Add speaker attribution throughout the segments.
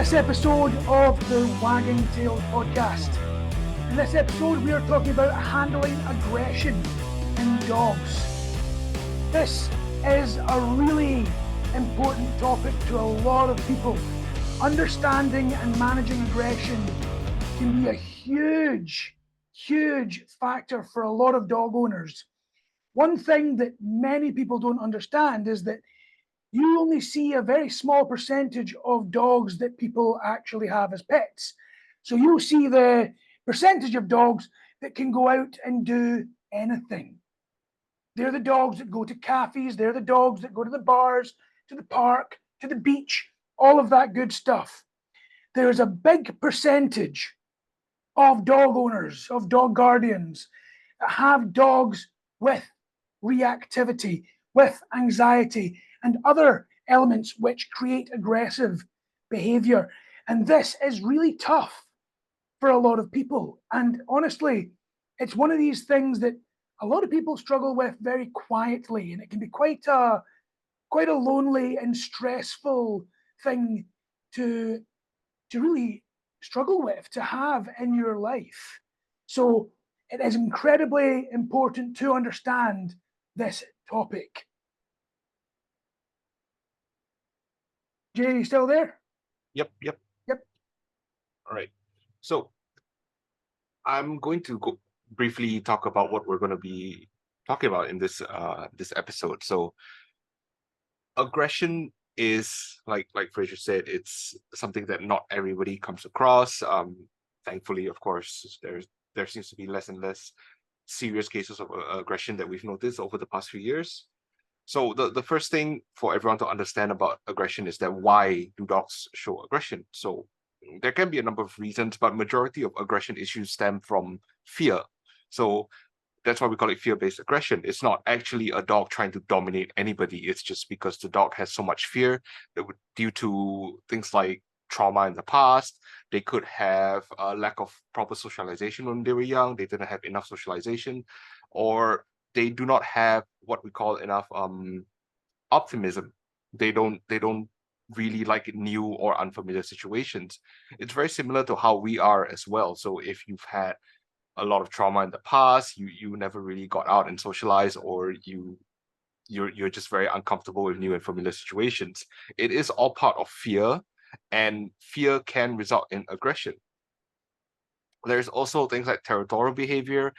Speaker 1: this episode of the Wagging Tail podcast. In this episode, we are talking about handling aggression in dogs. This is a really important topic to a lot of people. Understanding and managing aggression can be a huge factor for a lot of dog owners. One thing that many people don't understand is that you only see a very small percentage of dogs that people actually have as pets. So you'll see the percentage of dogs that can go out and do anything. They're the dogs that go to cafes, they're the dogs that go to the bars, to the park, to the beach, all of that good stuff. There's a big percentage of dog owners, of dog guardians, that have dogs with reactivity, with anxiety, and other elements which create aggressive behavior. And this is really tough for a lot of people. And honestly, it's one of these things that a lot of people struggle with very quietly, and it can be quite a lonely and stressful thing to really struggle with, to have in your life. So it is incredibly important to understand this topic. Jay, you still there?
Speaker 2: Yep. All right. So I'm going to briefly talk about what we're going to be talking about in this episode. So aggression is like Fraser said, it's something that not everybody comes across. Thankfully, of course, there seems to be less and less serious cases of aggression that we've noticed over the past few years. So the first thing for everyone to understand about aggression is that why do dogs show aggression? So there can be a number of reasons, but majority of aggression issues stem from fear. So that's why we call it fear-based aggression. It's not actually a dog trying to dominate anybody. It's just because the dog has so much fear that due to things like trauma in the past, they could have a lack of proper socialization when they were young. They didn't have enough socialization, or they do not have what we call enough optimism. They don't really like new or unfamiliar situations. It's very similar to how we are as well. So if you've had a lot of trauma in the past, you never really got out and socialized, or you're just very uncomfortable with new and familiar situations. It is all part of fear, and fear can result in aggression. There's also things like territorial behavior.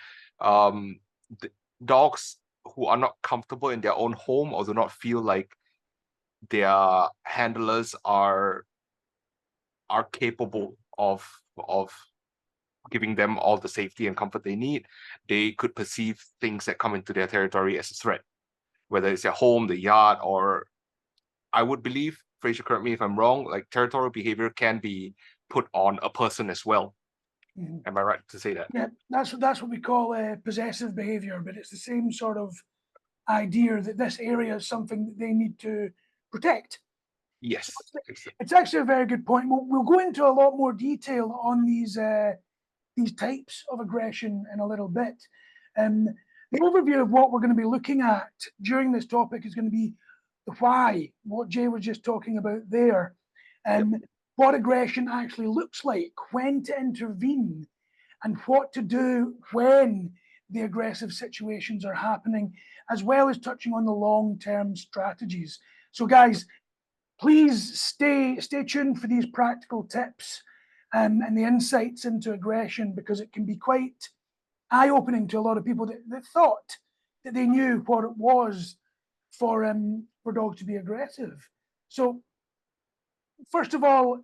Speaker 2: Dogs who are not comfortable in their own home or do not feel like their handlers are capable of giving them all the safety and comfort they need, they could perceive things that come into their territory as a threat, whether it's their home, the yard, or I would believe, Fraser, correct me if I'm wrong, like territorial behavior can be put on a person as well. Mm-hmm. Am I right to say that?
Speaker 1: Yeah, that's what we call possessive behavior, but it's the same sort of idea that this area is something that they need to protect.
Speaker 2: Yes.
Speaker 1: It's actually a very good point. We'll go into a lot more detail on these types of aggression in a little bit. The overview of what we're going to be looking at during this topic is going to be the why, what Jay was just talking about there, what aggression actually looks like, when to intervene, and what to do when the aggressive situations are happening, as well as touching on the long-term strategies. So guys, please stay tuned for these practical tips and the insights into aggression, because it can be quite eye-opening to a lot of people that thought that they knew what it was for dogs to be aggressive. So first of all,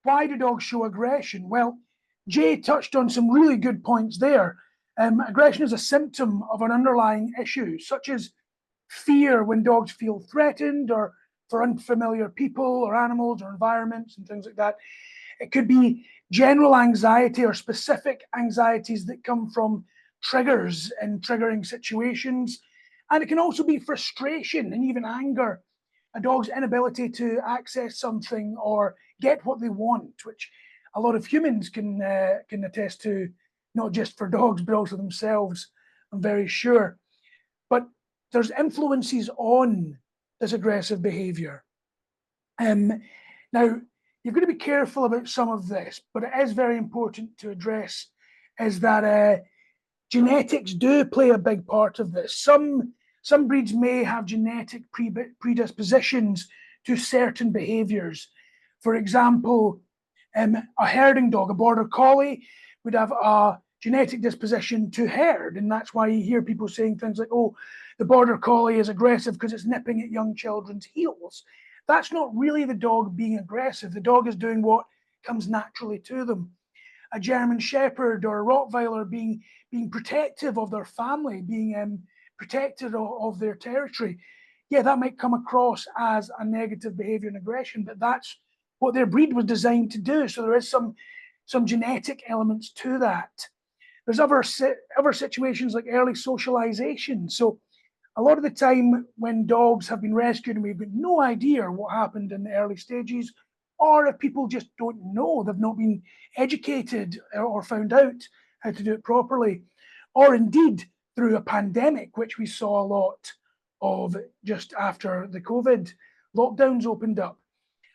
Speaker 1: why do dogs show aggression? Well, Jay touched on some really good points there. Aggression is a symptom of an underlying issue, such as fear when dogs feel threatened, or for unfamiliar people or animals or environments and things like that. It could be general anxiety or specific anxieties that come from triggers and triggering situations. And it can also be frustration and even anger, a dog's inability to access something or get what they want, which a lot of humans can attest to, not just for dogs, but also themselves, I'm very sure. But there's influences on this aggressive behavior. Now, you've got to be careful about some of this, but it is very important to address is that genetics do play a big part of this. Some breeds may have genetic predispositions to certain behaviors. For example, a herding dog, a border collie, would have a genetic disposition to herd, and that's why you hear people saying things like, "Oh, the border collie is aggressive because it's nipping at young children's heels." That's not really the dog being aggressive. The dog is doing what comes naturally to them. A German Shepherd or a Rottweiler being protective of their family, being protective of their territory. Yeah, that might come across as a negative behavior and aggression, but that's what their breed was designed to do. So there is some genetic elements to that. There's other situations like early socialization. So a lot of the time when dogs have been rescued and we've got no idea what happened in the early stages, or if people just don't know, they've not been educated or found out how to do it properly, or indeed through a pandemic, which we saw a lot of just after the COVID lockdowns opened up.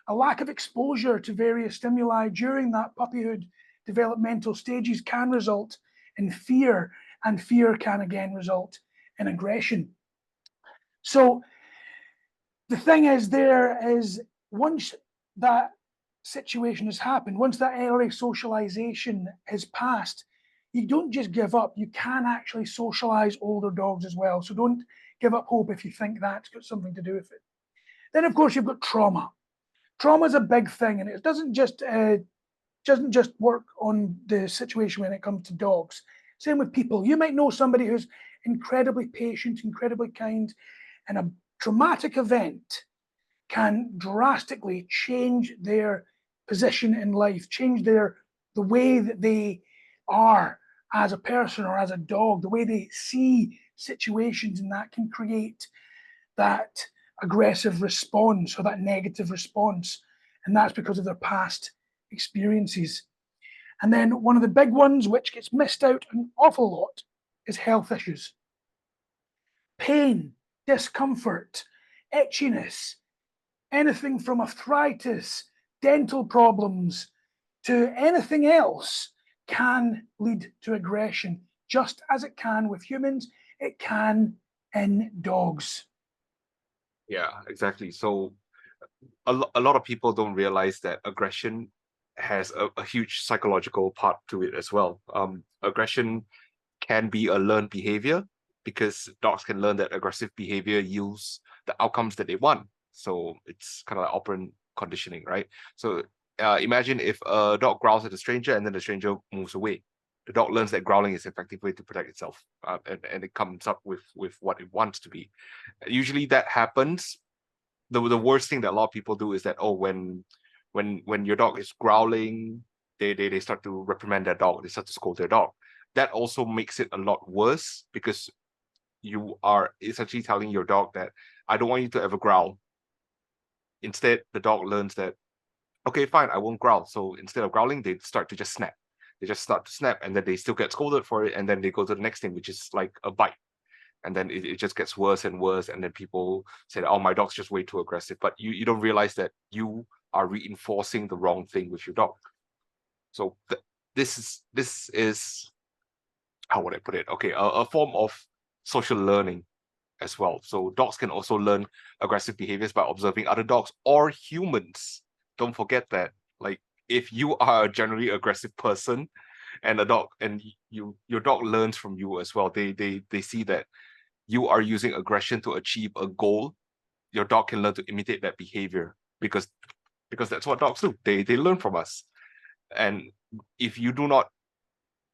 Speaker 1: A lack of exposure to various stimuli during that puppyhood developmental stages can result in fear, and fear can again result in aggression. So the thing is, once that situation has happened, once that early socialization has passed, you don't just give up. You can actually socialize older dogs as well. So don't give up hope if you think that's got something to do with it. Then, of course, you've got trauma. Trauma is a big thing, and it doesn't just work on the situation when it comes to dogs. Same with people. You might know somebody who's incredibly patient, incredibly kind, and a traumatic event can drastically change their position in life, change the way that they are as a person or as a dog, the way they see situations, and that can create that aggressive response or that negative response. And that's because of their past experiences. And then one of the big ones, which gets missed out an awful lot, is health issues. Pain, discomfort, itchiness, anything from arthritis, dental problems, to anything else can lead to aggression, just as it can with humans, it can in dogs.
Speaker 2: Yeah, exactly. So a lot of people don't realize that aggression has a huge psychological part to it as well. Aggression can be a learned behavior because dogs can learn that aggressive behavior yields the outcomes that they want. So it's kind of like operant conditioning, right? So imagine if a dog growls at a stranger and then the stranger moves away. The dog learns that growling is an effective way to protect itself, and it comes up with what it wants to be. Usually that happens. The worst thing that a lot of people do is that, oh, when your dog is growling, they start to reprimand their dog, they start to scold their dog. That also makes it a lot worse because you are essentially telling your dog that I don't want you to ever growl. Instead, the dog learns that, okay, fine, I won't growl. So instead of growling, they start to just snap. They just start to snap, and then they still get scolded for it, and then they go to the next thing, which is like a bite. And then it just gets worse and worse. And then people say, oh, my dog's just way too aggressive. But you don't realize that you are reinforcing the wrong thing with your dog. So this is how would I put it? Okay, a form of social learning as well. So dogs can also learn aggressive behaviors by observing other dogs or humans. Don't forget that. Like if you are a generally aggressive person and a dog, and your dog learns from you as well. They see that you are using aggression to achieve a goal. Your dog can learn to imitate that behavior because that's what dogs do. They learn from us. And if you do not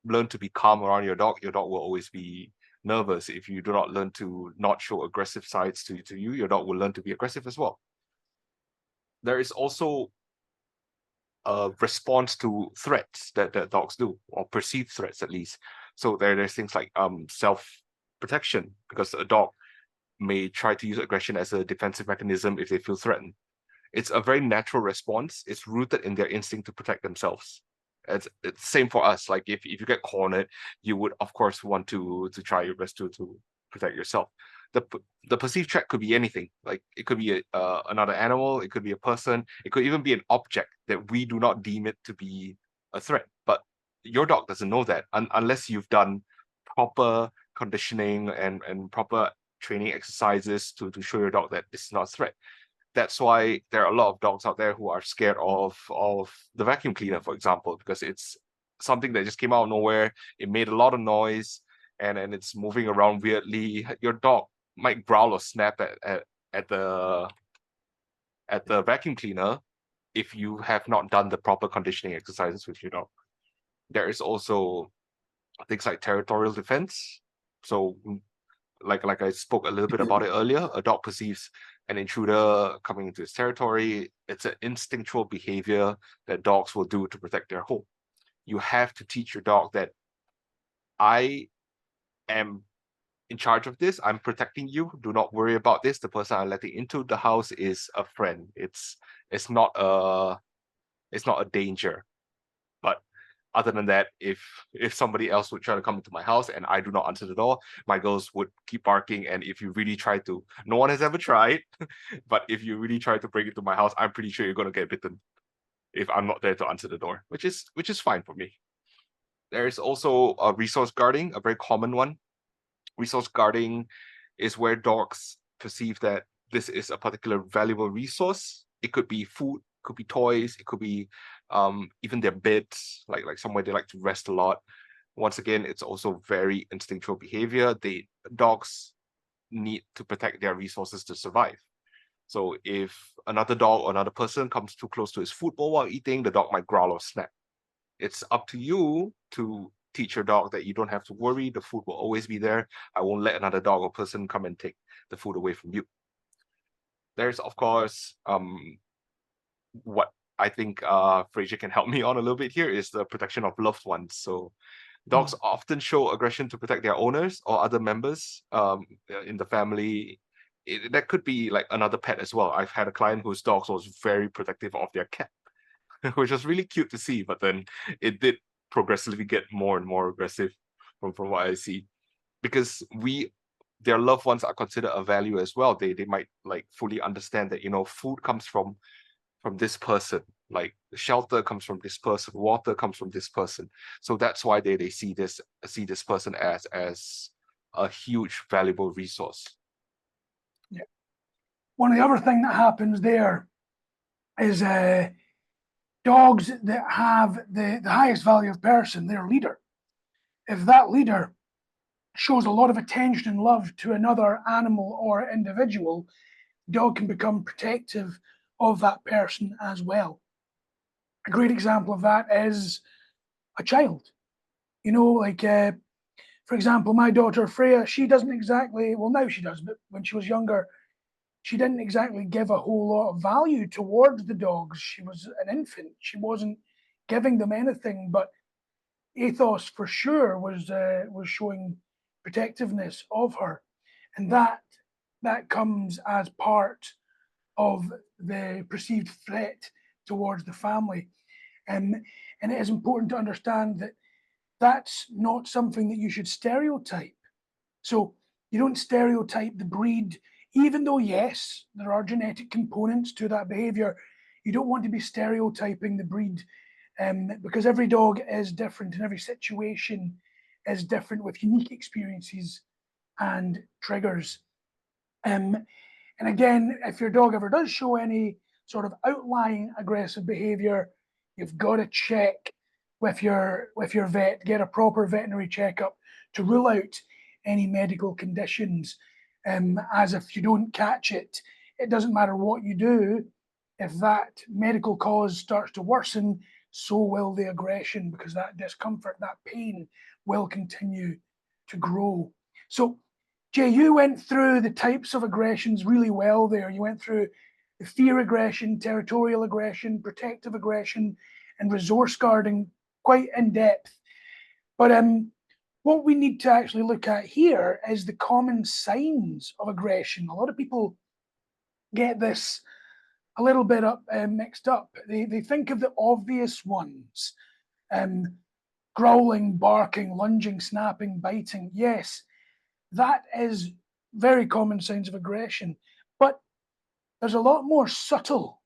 Speaker 2: learn to be calm around your dog will always be nervous. If you do not learn to not show aggressive sides to you, your dog will learn to be aggressive as well. There is also a response to threats that dogs do, or perceived threats at least. So there's things like self-protection, because a dog may try to use aggression as a defensive mechanism if they feel threatened. It's a very natural response. It's rooted in their instinct to protect themselves. It's same for us. Like if you get cornered, you would of course want to try your best to protect yourself. the perceived threat could be anything. Like it could be another animal, it could be a person, it could even be an object that we do not deem it to be a threat. But your dog doesn't know that unless you've done proper conditioning and proper training exercises to show your dog that this is not a threat. That's why there are a lot of dogs out there who are scared of the vacuum cleaner, for example, because it's something that just came out of nowhere. It made a lot of noise and it's moving around weirdly. Your dog might growl or snap at the vacuum cleaner if you have not done the proper conditioning exercises with your dog. There is also things like territorial defense. So like I spoke a little bit about it earlier, a dog perceives an intruder coming into its territory. It's an instinctual behavior that dogs will do to protect their home. You have to teach your dog that I am in charge of this. I'm protecting you. Do not worry about this. The person I'm letting into the house is a friend. It's not a danger. But other than that, if somebody else would try to come into my house and I do not answer the door, my girls would keep barking. And if you really try to, no one has ever tried, but if you really try to break into my house, I'm pretty sure you're gonna get bitten if I'm not there to answer the door, which is fine for me. There is also a resource guarding, a very common one. Resource guarding is where dogs perceive that this is a particular valuable resource. It could be food, could be toys, it could be even their beds, like somewhere they like to rest a lot. Once again, it's also very instinctual behavior. Dogs need to protect their resources to survive. So if another dog or another person comes too close to his food bowl while eating, the dog might growl or snap. It's up to you to teach your dog that you don't have to worry. The food will always be there. I won't let another dog or person come and take the food away from you. There's, of course, what I think Fraser can help me on a little bit here is the protection of loved ones. So dogs often show aggression to protect their owners or other members in the family. That could be like another pet as well. I've had a client whose dog was very protective of their cat, which was really cute to see, but then it did progressively get more and more aggressive from what I see. Because their loved ones are considered a value as well. They might like fully understand that, food comes from this person, like shelter comes from this person, water comes from this person. So that's why they see this person as a huge valuable resource.
Speaker 1: Yeah. One of the other thing that happens there is dogs that have the highest value of person, their leader. If that leader shows a lot of attention and love to another animal or individual, dog can become protective of that person as well. A great example of that is a child. For example, my daughter Freya, she doesn't exactly, well, now she does, but when she was younger, she didn't exactly give a whole lot of value towards the dogs. She was an infant. She wasn't giving them anything, but ethos for sure was showing protectiveness of her, and that comes as part of the perceived threat towards the family. And it is important to understand that that's not something that you should stereotype. So you don't stereotype the breed, even though, yes, there are genetic components to that behavior. You don't want to be stereotyping the breed because every dog is different and every situation is different with unique experiences and triggers. And again, if your dog ever does show any sort of outlying aggressive behavior, you've got to check with your vet, get a proper veterinary checkup to rule out any medical conditions. As if you don't catch it, it doesn't matter what you do. If that medical cause starts to worsen, so will the aggression, because that discomfort, that pain will continue to grow. So, Jay, you went through the types of aggressions really well there. You went through the fear aggression, territorial aggression, protective aggression, and resource guarding quite in depth. But what we need to actually look at here is the common signs of aggression. A lot of people get this a little bit mixed up. They think of the obvious ones, growling, barking, lunging, snapping, biting. Yes, that is very common signs of aggression. But there's a lot more subtle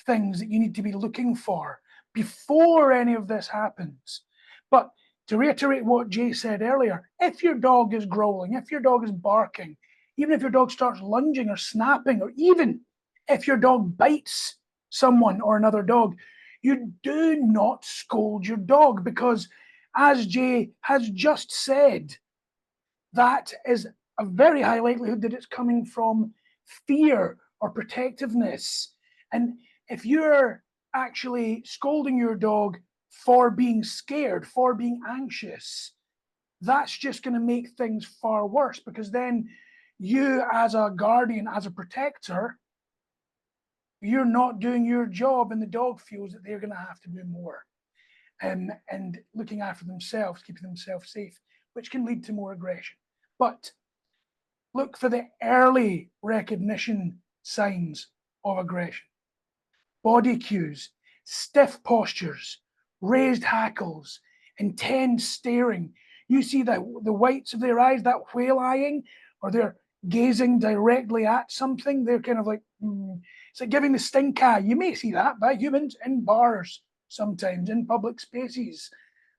Speaker 1: things that you need to be looking for before any of this happens. But to reiterate what Jay said earlier, if your dog is growling, if your dog is barking, even if your dog starts lunging or snapping, or even if your dog bites someone or another dog, you do not scold your dog, because, as Jay has just said, that is a very high likelihood that it's coming from fear or protectiveness. And if you're actually scolding your dog for being scared, for being anxious, that's just going to make things far worse, because then you, as a guardian, as a protector, you're not doing your job, and the dog feels that they're going to have to do more, and looking after themselves, keeping themselves safe, which can lead to more aggression. But look for the early recognition signs of aggression. Body cues, stiff postures, raised hackles, intense staring. You see the whites of their eyes, that whale eyeing, or they're gazing directly at something. They're kind of like, it's like giving the stink eye. You may see that by humans in bars, sometimes in public spaces.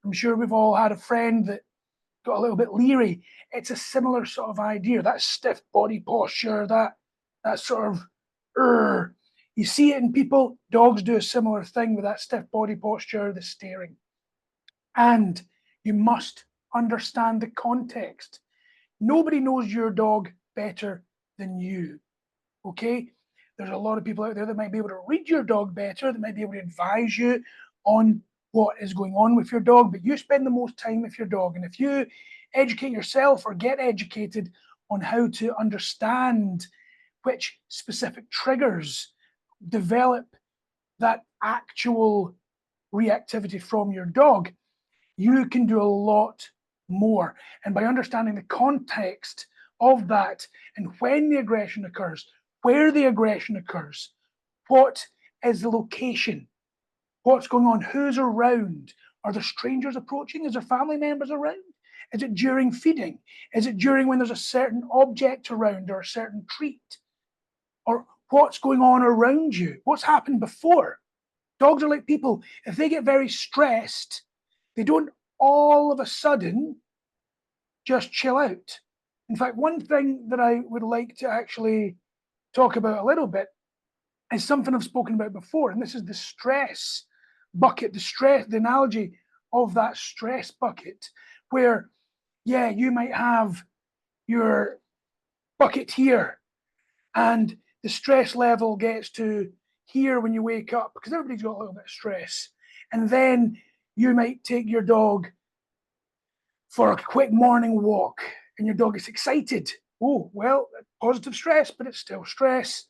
Speaker 1: I'm sure we've all had a friend that got a little bit leery. It's a similar sort of idea. That stiff body posture, that sort of you see it in people. Dogs do a similar thing with that stiff body posture, the staring. And you must understand the context. Nobody knows your dog better than you. Okay? There's a lot of people out there that might be able to read your dog better, that might be able to advise you on what is going on with your dog, but you spend the most time with your dog. And if you educate yourself or get educated on how to understand which specific triggers develop that actual reactivity from your dog, you can do a lot more. And by understanding the context of that, and when the aggression occurs, where the aggression occurs, what is the location, what's going on, who's around, are there strangers approaching, is there family members around, is it during feeding, is it during when there's a certain object around or a certain treat, or what's going on around you, what's happened before. Dogs are like people. If they get very stressed, they don't all of a sudden just chill out. In fact, one thing that I would like to actually talk about a little bit is something I've spoken about before, and this is the stress bucket, the analogy of that stress bucket, where, yeah, you might have your bucket here, and the stress level gets to here when you wake up, because everybody's got a little bit of stress. And then you might take your dog for a quick morning walk, and your dog is excited. Oh, well, positive stress, but it's still stress.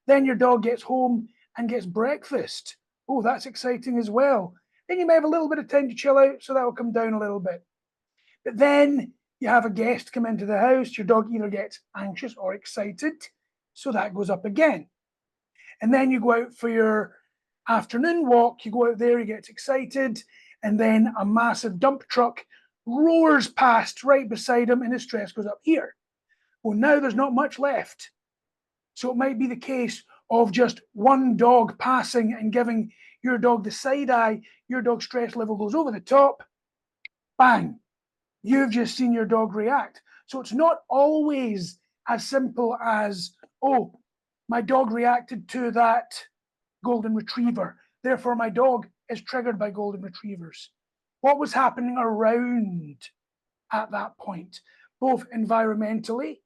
Speaker 1: Then your dog gets home and gets breakfast. Oh, that's exciting as well. Then you may have a little bit of time to chill out, so that will come down a little bit. But then you have a guest come into the house, your dog either gets anxious or excited, so that goes up again. And then you go out for your afternoon walk, you go out there, he gets excited, and then a massive dump truck roars past right beside him, and his stress goes up here. Well, now there's not much left. So it might be the case of just one dog passing and giving your dog the side eye, your dog's stress level goes over the top, bang, you've just seen your dog react. So it's not always as simple as, oh, my dog reacted to that golden retriever, therefore my dog is triggered by golden retrievers. What was happening around at that point, both environmentally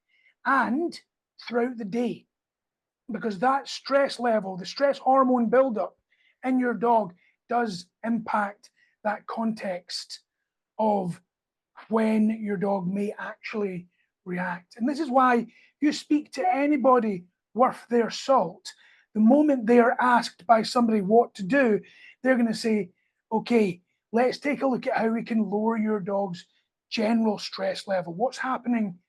Speaker 1: and throughout the day? Because that stress level, the stress hormone buildup in your dog does impact that context of when your dog may actually react. And this is why you speak to anybody worth their salt, the moment they are asked by somebody what to do, they're going to say, okay, let's take a look at how we can lower your dog's general stress level. What's happening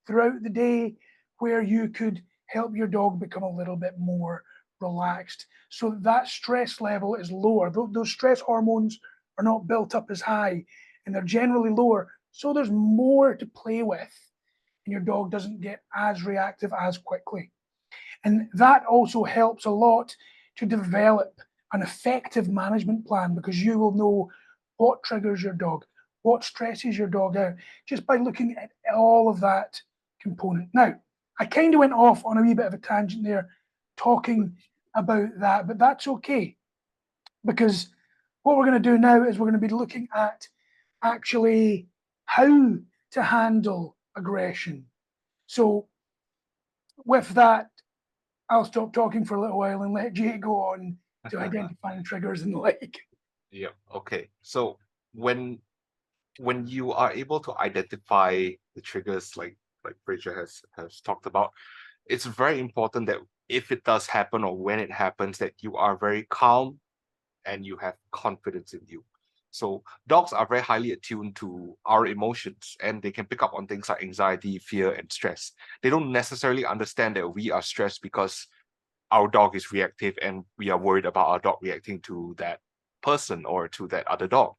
Speaker 1: throughout the day where you could help your dog become a little bit more relaxed so that stress level is lower. Those stress hormones are not built up as high, and they're generally lower. So there's more to play with and your dog doesn't get as reactive as quickly. And that also helps a lot to develop an effective management plan, because you will know what triggers your dog, what stresses your dog out, just by looking at all of that component. Now, I kind of went off on a wee bit of a tangent there talking about that, but that's okay, because what we're going to do now is we're going to be looking at actually how to handle aggression. So with that, I'll stop talking for a little while and let Jay go on to identifying triggers and the like.
Speaker 2: Yeah. Okay. So when you are able to identify the triggers, like Fraser has talked about, it's very important that if it does happen or when it happens, that you are very calm and you have confidence in you. So dogs are very highly attuned to our emotions, and they can pick up on things like anxiety, fear, and stress. They don't necessarily understand that we are stressed because our dog is reactive and we are worried about our dog reacting to that person or to that other dog.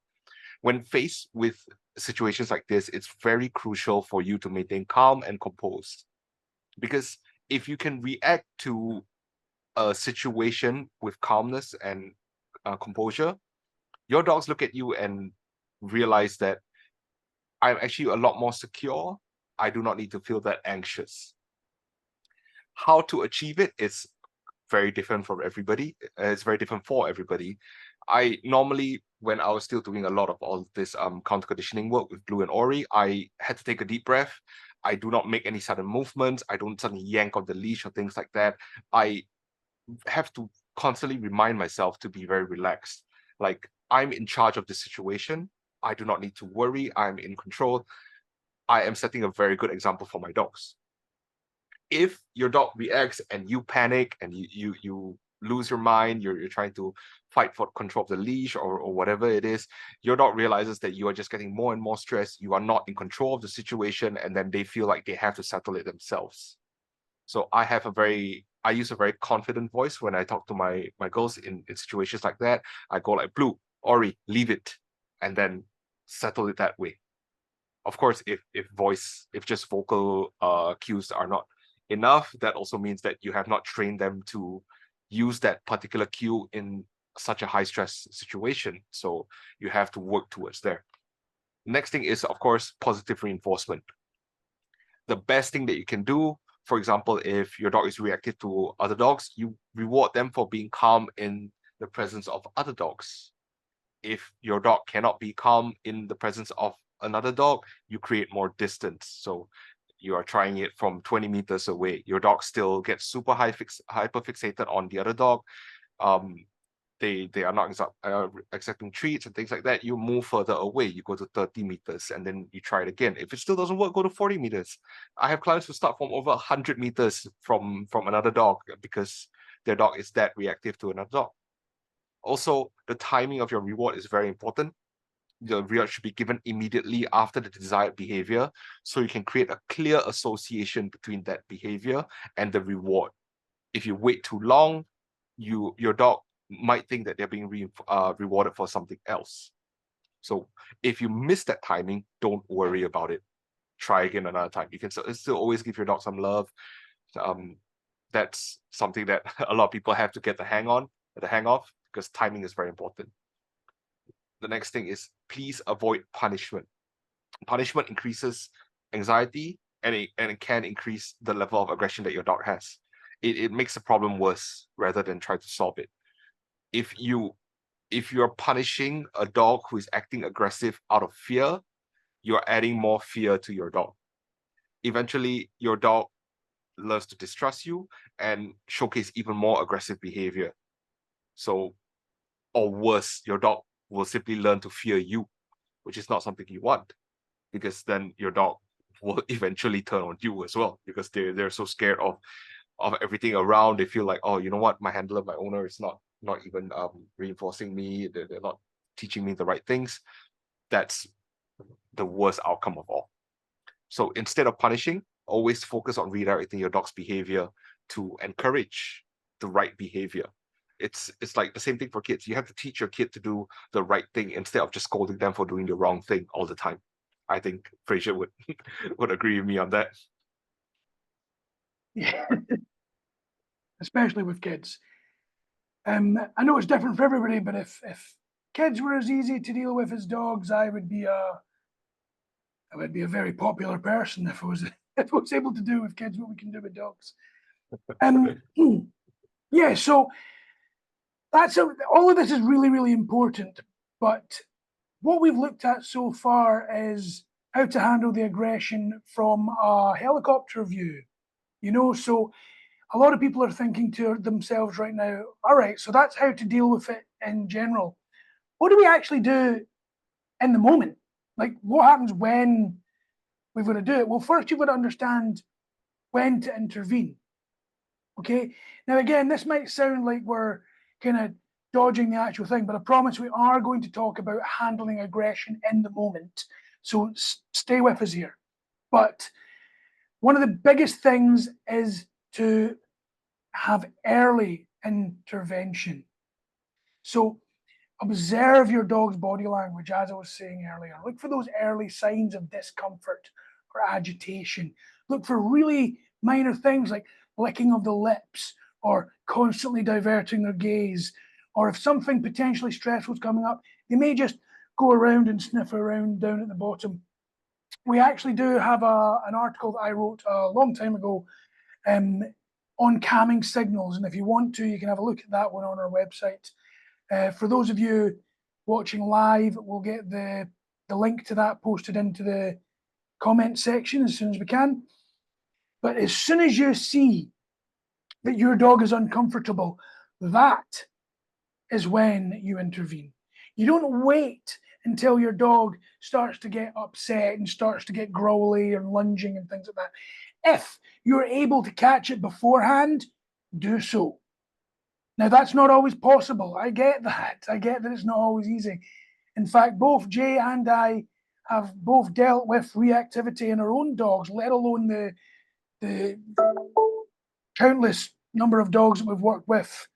Speaker 2: When faced with situations like this, it's very crucial for you to maintain calm and composed. Because if you can react to a situation with calmness and composure, your dogs look at you and realize that I'm actually a lot more secure. I do not need to feel that anxious. How to achieve it is very different from everybody. It's very different for everybody. I normally, when I was still doing a lot of all this counter conditioning work with Blue and Ori, I had to take a deep breath. I do not make any sudden movements. I don't suddenly yank on the leash or things like that. I have to constantly remind myself to be very relaxed. Like, I'm in charge of the situation. I do not need to worry. I'm in control. I am setting a very good example for my dogs. If your dog reacts and you panic and you lose your mind, you're trying to fight for control of the leash or whatever it is, your dog realizes that you are just getting more and more stressed. You are not in control of the situation, and then they feel like they have to settle it themselves. So I use a very confident voice when I talk to my girls in situations like that. I go like, Blue, Ori, leave it, and then settle it that way. Of course, if just vocal cues are not enough, that also means that you have not trained them to use that particular cue in such a high stress situation. So you have to work towards there. Next thing is, of course, positive reinforcement. The best thing that you can do, for example, if your dog is reactive to other dogs, you reward them for being calm in the presence of other dogs. If your dog cannot be calm in the presence of another dog, you create more distance. So you are trying it from 20 meters away. Your dog still gets super hyper fixated on the other dog. They are not accepting treats and things like that. You move further away. You go to 30 meters and then you try it again. If it still doesn't work, go to 40 meters. I have clients who start from over 100 meters from another dog because their dog is that reactive to another dog. Also, the timing of your reward is very important. The reward should be given immediately after the desired behavior, so you can create a clear association between that behavior and the reward. If you wait too long, your dog might think that they're being rewarded for something else. So if you miss that timing, don't worry about it. Try again another time. You can still always give your dog some love. That's something that a lot of people have to get the hang of, because timing is very important. The next thing is, please avoid punishment. Punishment increases anxiety, and it can increase the level of aggression that your dog has. It makes the problem worse rather than try to solve it. If you're punishing a dog who is acting aggressive out of fear, you're adding more fear to your dog. Eventually, your dog learns to distrust you and showcase even more aggressive behavior. So, or worse, your dog will simply learn to fear you, which is not something you want, because then your dog will eventually turn on you as well, because they're so scared of everything around. They feel like, oh, you know what, my handler, my owner is not even reinforcing me. They're not teaching me the right things. That's the worst outcome of all. So instead of punishing, always focus on redirecting your dog's behavior to encourage the right behavior. It's like the same thing for kids. You have to teach your kid to do the right thing instead of just scolding them for doing the wrong thing all the time. I think Fraser would would agree with me on that.
Speaker 1: Yeah, especially with kids. I know it's different for everybody, but if kids were as easy to deal with as dogs, I would be a very popular person if I was if I was able to do with kids what we can do with dogs. Um, yeah, so all of this is really, really important. But what we've looked at so far is how to handle the aggression from a helicopter view. So a lot of people are thinking to themselves right now, all right, so that's how to deal with it in general. What do we actually do in the moment? Like, what happens when we've got to do it? Well, first, you've got to understand when to intervene. Okay. Now, again, this might sound like we're kind of dodging the actual thing, but I promise we are going to talk about handling aggression in the moment. So stay with us here. But one of the biggest things is to have early intervention. So observe your dog's body language, as I was saying earlier. Look for those early signs of discomfort or agitation. Look for really minor things like licking of the lips or constantly diverting their gaze. Or if something potentially stressful is coming up, they may just go around and sniff around down at the bottom. We actually do have an article that I wrote a long time ago on calming signals. And if you want to, you can have a look at that one on our website. For those of you watching live, we'll get the link to that posted into the comment section as soon as we can. But as soon as you see that your dog is uncomfortable, that is when you intervene. You don't wait until your dog starts to get upset and starts to get growly and lunging and things like that. If you're able to catch it beforehand, do so. Now, that's not always possible. I get that. I get that it's not always easy. In fact, both Jay and I have both dealt with reactivity in our own dogs, let alone the countless number of dogs that we've worked with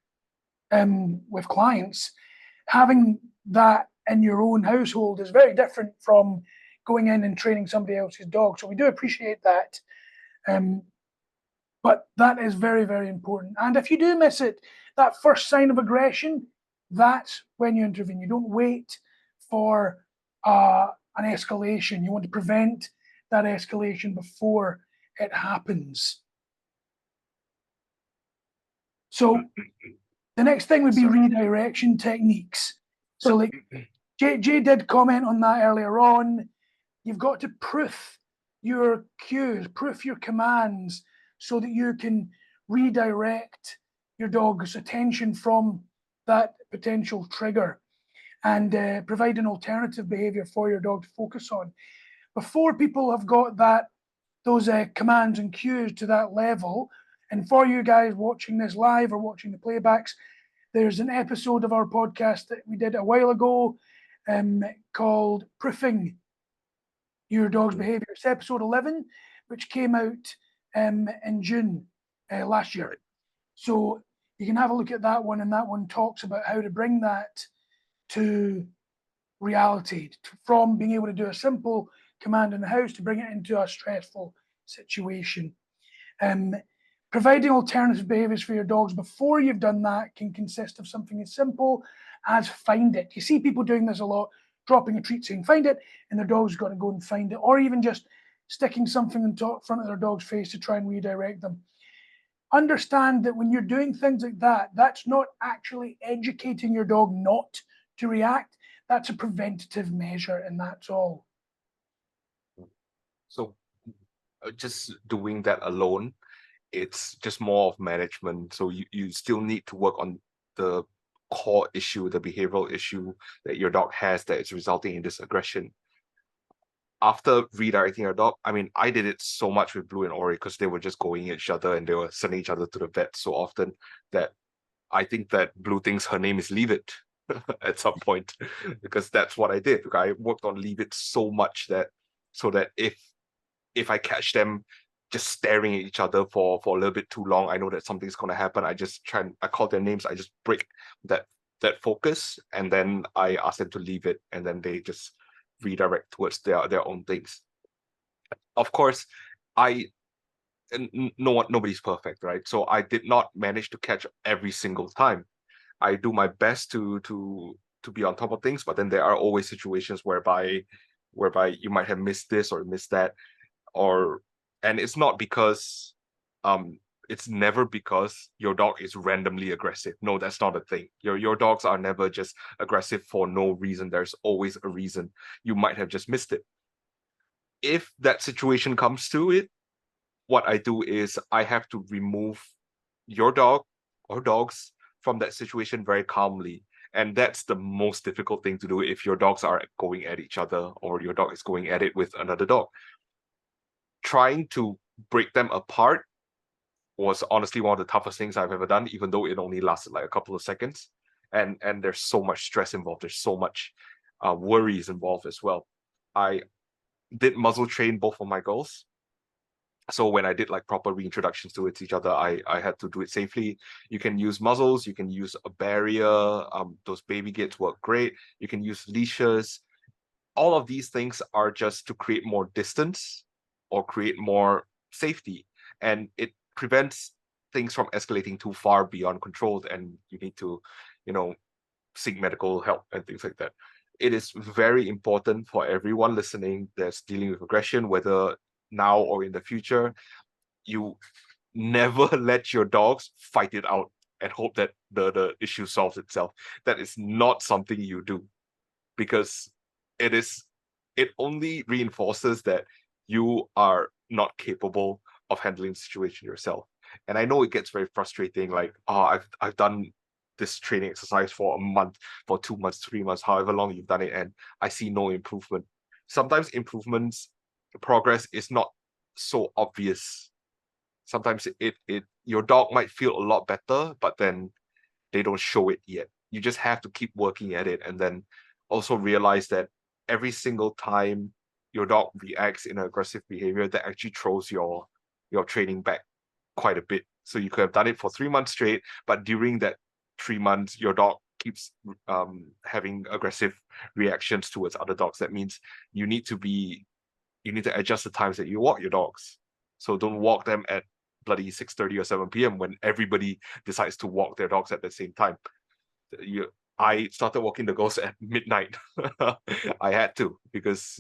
Speaker 1: clients. Having that in your own household is very different from going in and training somebody else's dog. So we do appreciate that. But that is very, very important. And if you do miss it, that first sign of aggression, that's when you intervene. You don't wait for an escalation. You want to prevent that escalation before it happens. So the next thing would be redirection techniques. So like Jay did comment on that earlier on. You've got to proof your cues, proof your commands so that you can redirect your dog's attention from that potential trigger and provide an alternative behavior for your dog to focus on. Before people have got those commands and cues to that level, and for you guys watching this live or watching the playbacks, there's an episode of our podcast that we did a while ago called Proofing Your Dog's Behavior. It's episode 11, which came out in June last year. So you can have a look at that one, and that one talks about how to bring that to reality, from being able to do a simple command in the house to bring it into a stressful situation. Providing alternative behaviors for your dogs before you've done that can consist of something as simple as find it. You see people doing this a lot, dropping a treat saying find it, and their dog's got to go and find it, or even just sticking something in front of their dog's face to try and redirect them. Understand that when you're doing things like that, that's not actually educating your dog not to react. That's a preventative measure, and that's all.
Speaker 2: So just doing that alone, it's just more of management. So you still need to work on the core issue, the behavioral issue that your dog has that is resulting in this aggression. After redirecting your dog, I mean, I did it so much with Blue and Ori because they were just going at each other and they were sending each other to the vet so often that I think that Blue thinks her name is Leave It at some point, because that's what I did. I worked on Leave It so much that if I catch them just staring at each other for a little bit too long, I know that something's gonna happen. I call their names, I just break that focus, and then I ask them to leave it, and then they just redirect towards their own things. Of course, I nobody's perfect, right? So I did not manage to catch every single time. I do my best to be on top of things, but then there are always situations whereby you might have missed this or missed that, and it's not because it's never because your dog is randomly aggressive. No, that's not a thing. Your dogs are never just aggressive for no reason. There's always a reason. You might have just missed it. If that situation comes to it, what I do is I have to remove your dog or dogs from that situation very calmly. And that's the most difficult thing to do if your dogs are going at each other or your dog is going at it with another dog. Trying to break them apart was honestly one of the toughest things I've ever done, even though it only lasted like a couple of seconds. And there's so much stress involved. There's so much worries involved as well. I did muzzle train both of my girls. So when I did like proper reintroductions to each other, I had to do it safely. You can use muzzles, you can use a barrier. Those baby gates work great. You can use leashes. All of these things are just to create more distance or create more safety, and it prevents things from escalating too far beyond control, and you need to, seek medical help and things like that. It is very important for everyone listening that's dealing with aggression, whether now or in the future, you never let your dogs fight it out and hope that the issue solves itself. That is not something you do, because it only reinforces that you are not capable of handling the situation yourself. And I know it gets very frustrating, like, oh, I've done this training exercise for a month, for 2 months, 3 months, however long you've done it, and I see no improvement. Sometimes progress is not so obvious. Sometimes it your dog might feel a lot better, but then they don't show it yet. You just have to keep working at it, and then also realize that every single time your dog reacts in aggressive behavior, that actually throws your training back quite a bit. So you could have done it for 3 months straight, but during that 3 months, your dog keeps having aggressive reactions towards other dogs. That means you need to adjust the times that you walk your dogs. So don't walk them at bloody 6:30 or 7 p.m. when everybody decides to walk their dogs at the same time. I started walking the girls at midnight. I had to, because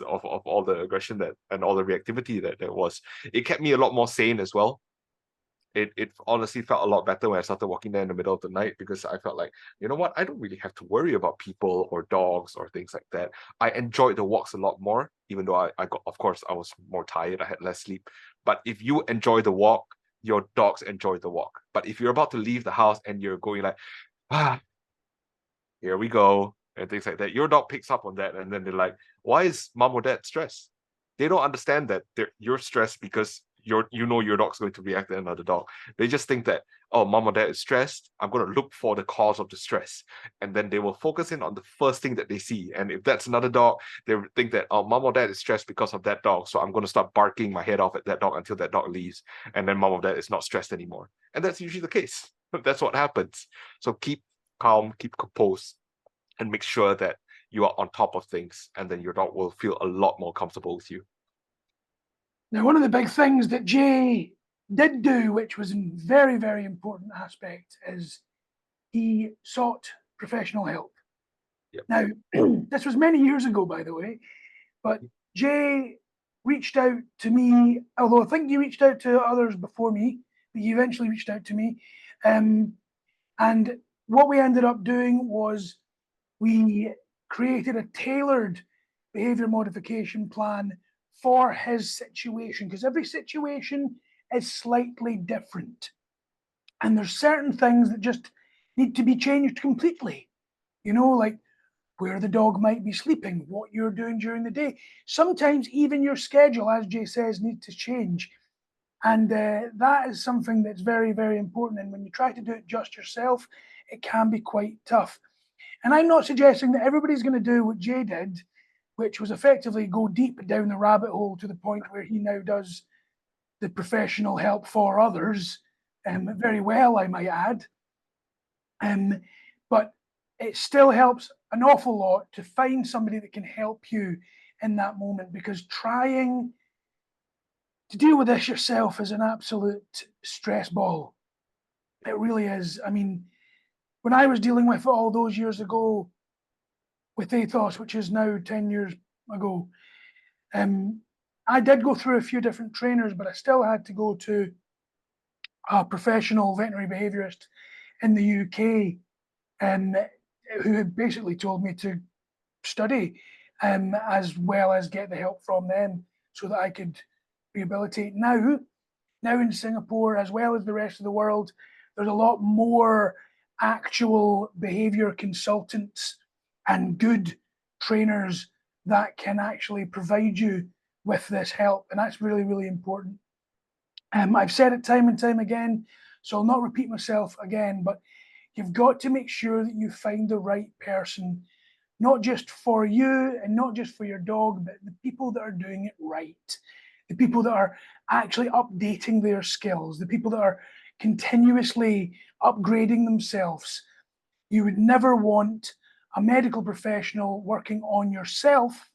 Speaker 2: of all the aggression and all the reactivity that there was. It kept me a lot more sane as well. It honestly felt a lot better when I started walking there in the middle of the night, because I felt like, you know what, I don't really have to worry about people or dogs or things like that. I enjoyed the walks a lot more, even though I got, of course, I was more tired, I had less sleep. But if you enjoy the walk, your dogs enjoy the walk. But if you're about to leave the house and you're going like, here we go, and things like that, your dog picks up on that, and then they're like, why is mom or dad stressed? They don't understand that you're stressed because your dog's going to react to another dog. They just think that, oh, mom or dad is stressed, I'm going to look for the cause of the stress, and then they will focus in on the first thing that they see. And if that's another dog, they think that, oh, mom or dad is stressed because of that dog, so I'm going to start barking my head off at that dog until that dog leaves, and then mom or dad is not stressed anymore. And that's usually the case. That's what happens. So keep calm, keep composed, and make sure that you are on top of things, and then your dog will feel a lot more comfortable with you.
Speaker 1: Now, one of the big things that Jay did do, which was a very, very important aspect, is he sought professional help.
Speaker 2: Yep.
Speaker 1: Now, this was many years ago, by the way, but Jay reached out to me, although I think you reached out to others before me, but you eventually reached out to me. And what we ended up doing was we created a tailored behavior modification plan for his situation, because every situation is slightly different. And there's certain things that just need to be changed completely, like where the dog might be sleeping, what you're doing during the day. Sometimes even your schedule, as Jay says, needs to change. And that is something that's very, very important. And when you try to do it just yourself, it can be quite tough. And I'm not suggesting that everybody's going to do what Jay did, which was effectively go deep down the rabbit hole to the point where he now does the professional help for others, very well, I might add. But it still helps an awful lot to find somebody that can help you in that moment, because trying to deal with this yourself is an absolute stress ball. It really is. I mean, when I was dealing with it all those years ago with Athos, which is now 10 years ago, I did go through a few different trainers, but I still had to go to a professional veterinary behaviourist in the UK, who had basically told me to study, as well as get the help from them so that I could rehabilitate. Now in Singapore, as well as the rest of the world, there's a lot more actual behavior consultants and good trainers that can actually provide you with this help. And that's really, really important. I've said it time and time again, so I'll not repeat myself again, but you've got to make sure that you find the right person, not just for you and not just for your dog, but the people that are doing it right, the people that are actually updating their skills, the people that are continuously upgrading themselves. You would never want a medical professional working on yourself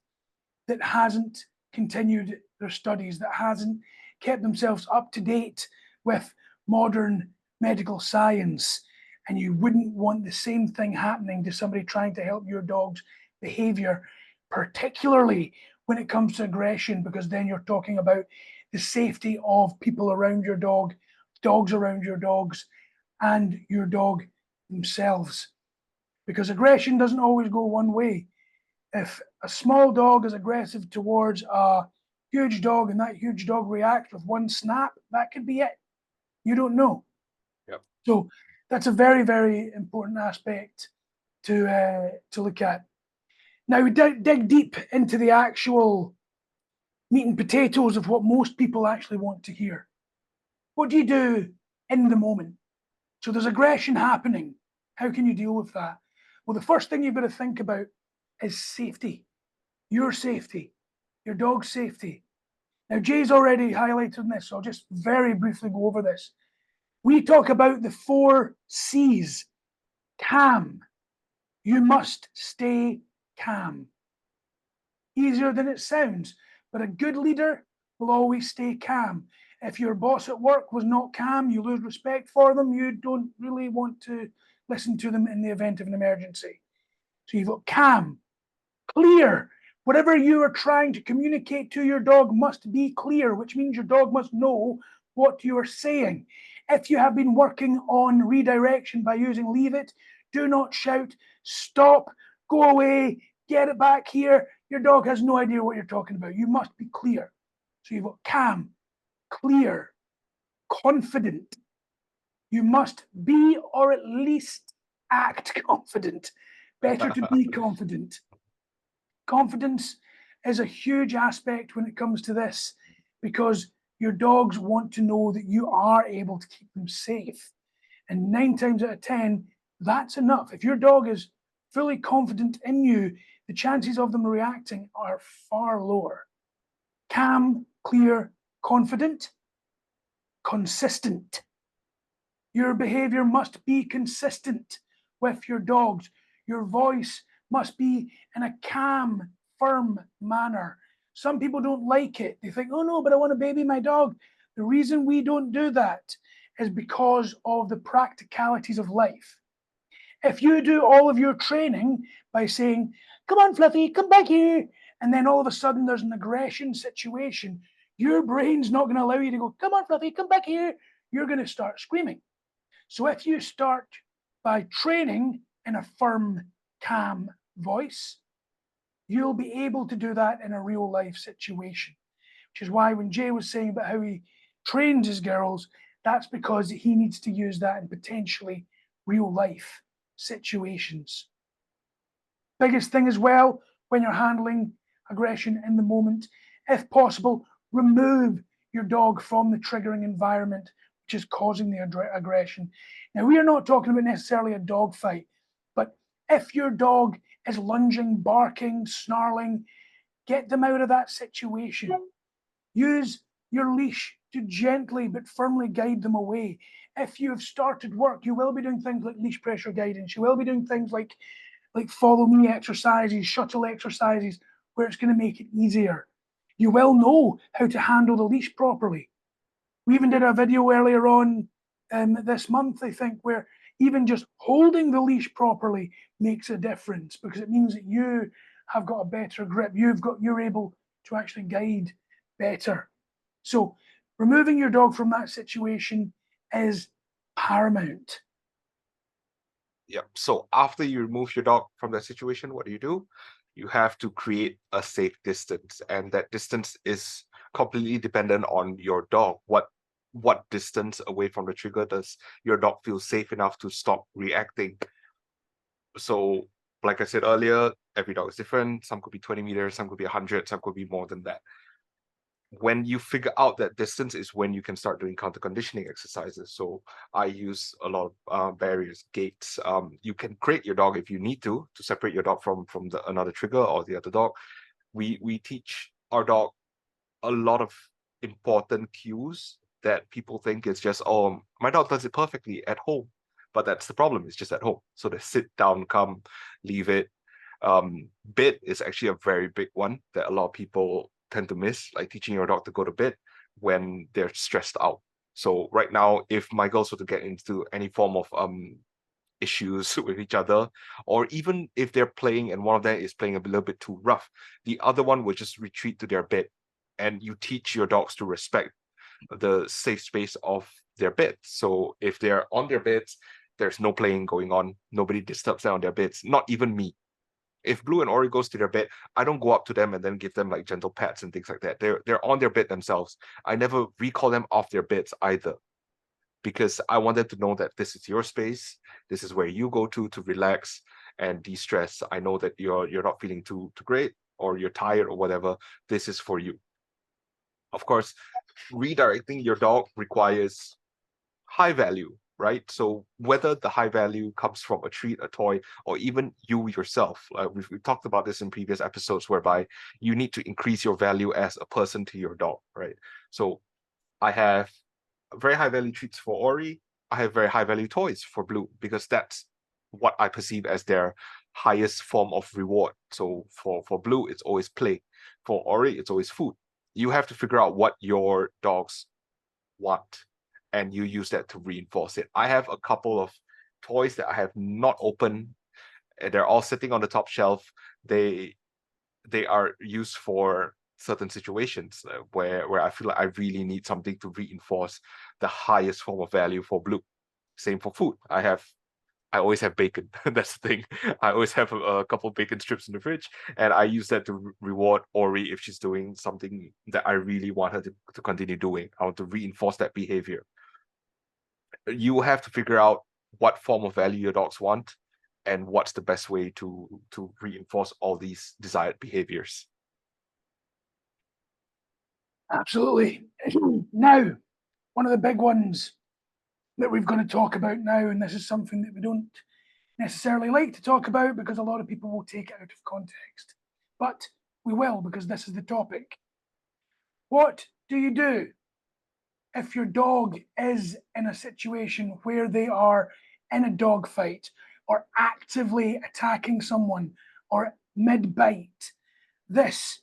Speaker 1: that hasn't continued their studies, that hasn't kept themselves up to date with modern medical science. And you wouldn't want the same thing happening to somebody trying to help your dog's behavior, particularly when it comes to aggression, because then you're talking about the safety of people around your dog, dogs around your dogs, and your dog themselves. Because aggression doesn't always go one way. If a small dog is aggressive towards a huge dog and that huge dog reacts with one snap, that could be it. You don't know.
Speaker 2: Yep.
Speaker 1: So that's a very, very important aspect to look at. Now we dig deep into the actual meat and potatoes of what most people actually want to hear. What do you do in the moment? So there's aggression happening. How can you deal with that? Well, the first thing you've got to think about is safety. Your safety, your dog's safety. Now, Jay's already highlighted this, so I'll just very briefly go over this. We talk about the 4 C's. Calm. You must stay calm. Easier than it sounds, but a good leader will always stay calm. If your boss at work was not calm, you lose respect for them. You don't really want to listen to them in the event of an emergency. So you've got calm, clear. Whatever you are trying to communicate to your dog must be clear, which means your dog must know what you are saying. If you have been working on redirection by using leave it, do not shout, stop, go away, get it back here. Your dog has no idea what you're talking about. You must be clear. So you've got calm, clear, confident. You must be, or at least act confident. Better to be confident. Confidence is a huge aspect when it comes to this, because your dogs want to know that you are able to keep them safe. And 9 times out of 10, that's enough. If your dog is fully confident in you, the chances of them reacting are far lower. Calm, clear, confident, consistent. Your behavior must be consistent with your dogs. Your voice must be in a calm, firm manner. Some people don't like it. They think, oh no, but I want to baby my dog. The reason we don't do that is because of the practicalities of life. If you do all of your training by saying, come on, Fluffy, come back here, and then all of a sudden there's an aggression situation, your brain's not going to allow you to go, come on, Fluffy, come back here. You're going to start screaming. So if you start by training in a firm, calm voice, you'll be able to do that in a real life situation, which is why when Jay was saying about how he trains his girls, that's because he needs to use that in potentially real life situations. Biggest thing as well, when you're handling aggression in the moment, if possible, remove your dog from the triggering environment which is causing the aggression. Now, we are not talking about necessarily a dog fight, but if your dog is lunging, barking, snarling, get them out of that situation. Use your leash to gently but firmly guide them away. If you have started work, you will be doing things like leash pressure guidance. You will be doing things like follow me exercises, shuttle exercises, where it's going to make it easier. You will know how to handle the leash properly. We even did a video earlier on this month, I think, where even just holding the leash properly makes a difference, because it means that you have got a better grip. You're able to actually guide better. So removing your dog from that situation is paramount.
Speaker 2: Yep. So after you remove your dog from that situation, what do? You have to create a safe distance, and that distance is completely dependent on your dog. What distance away from the trigger does your dog feel safe enough to stop reacting? So, like I said earlier, every dog is different. Some could be 20 meters, some could be 100, some could be more than that. When you figure out that distance is when you can start doing counter conditioning exercises. So I use a lot of barriers, gates. You can crate your dog if you need to separate your dog from another trigger or the other dog. We teach our dog a lot of important cues that people think is just, oh, my dog does it perfectly at home. But that's the problem, it's just at home. So the sit down, come, leave it. Bed is actually a very big one that a lot of people tend to miss, like teaching your dog to go to bed when they're stressed out. So right now, if my girls were to get into any form of issues with each other, or even if they're playing and one of them is playing a little bit too rough, the other one will just retreat to their bed. And you teach your dogs to respect the safe space of their bed. So if they're on their beds, there's no playing going on. Nobody disturbs them on their beds, not even me. If Blue and Ori goes to their bed, I don't go up to them and then give them like gentle pats and things like that. They're on their bed themselves. I never recall them off their beds either, because I want them to know that this is your space. This is where you go to relax and de-stress. I know that you're not feeling too great, or you're tired or whatever. This is for you. Of course, redirecting your dog requires high value, right? So whether the high value comes from a treat, a toy, or even you yourself, we've talked about this in previous episodes, whereby you need to increase your value as a person to your dog, right? So I have very high value treats for Ori. I have very high value toys for Blue, because that's what I perceive as their highest form of reward. So for Blue, it's always play. For Ori, it's always food. You have to figure out what your dogs want, and you use that to reinforce it. I have a couple of toys that I have not opened. They're all sitting on the top shelf. They are used for certain situations where I feel like I really need something to reinforce the highest form of value for Blue. Same for food. I always have bacon. That's the thing. I always have a couple bacon strips in the fridge, and I use that to reward Ori if she's doing something that I really want her to continue doing. I want to reinforce that behavior. You have to figure out what form of value your dogs want, and what's the best way to reinforce all these desired behaviors.
Speaker 1: Absolutely. Now, one of the big ones that we've got to talk about now, and this is something that we don't necessarily like to talk about because a lot of people will take it out of context, but we will, because this is the topic. What do you do if your dog is in a situation where they are in a dog fight, or actively attacking someone, or mid-bite? This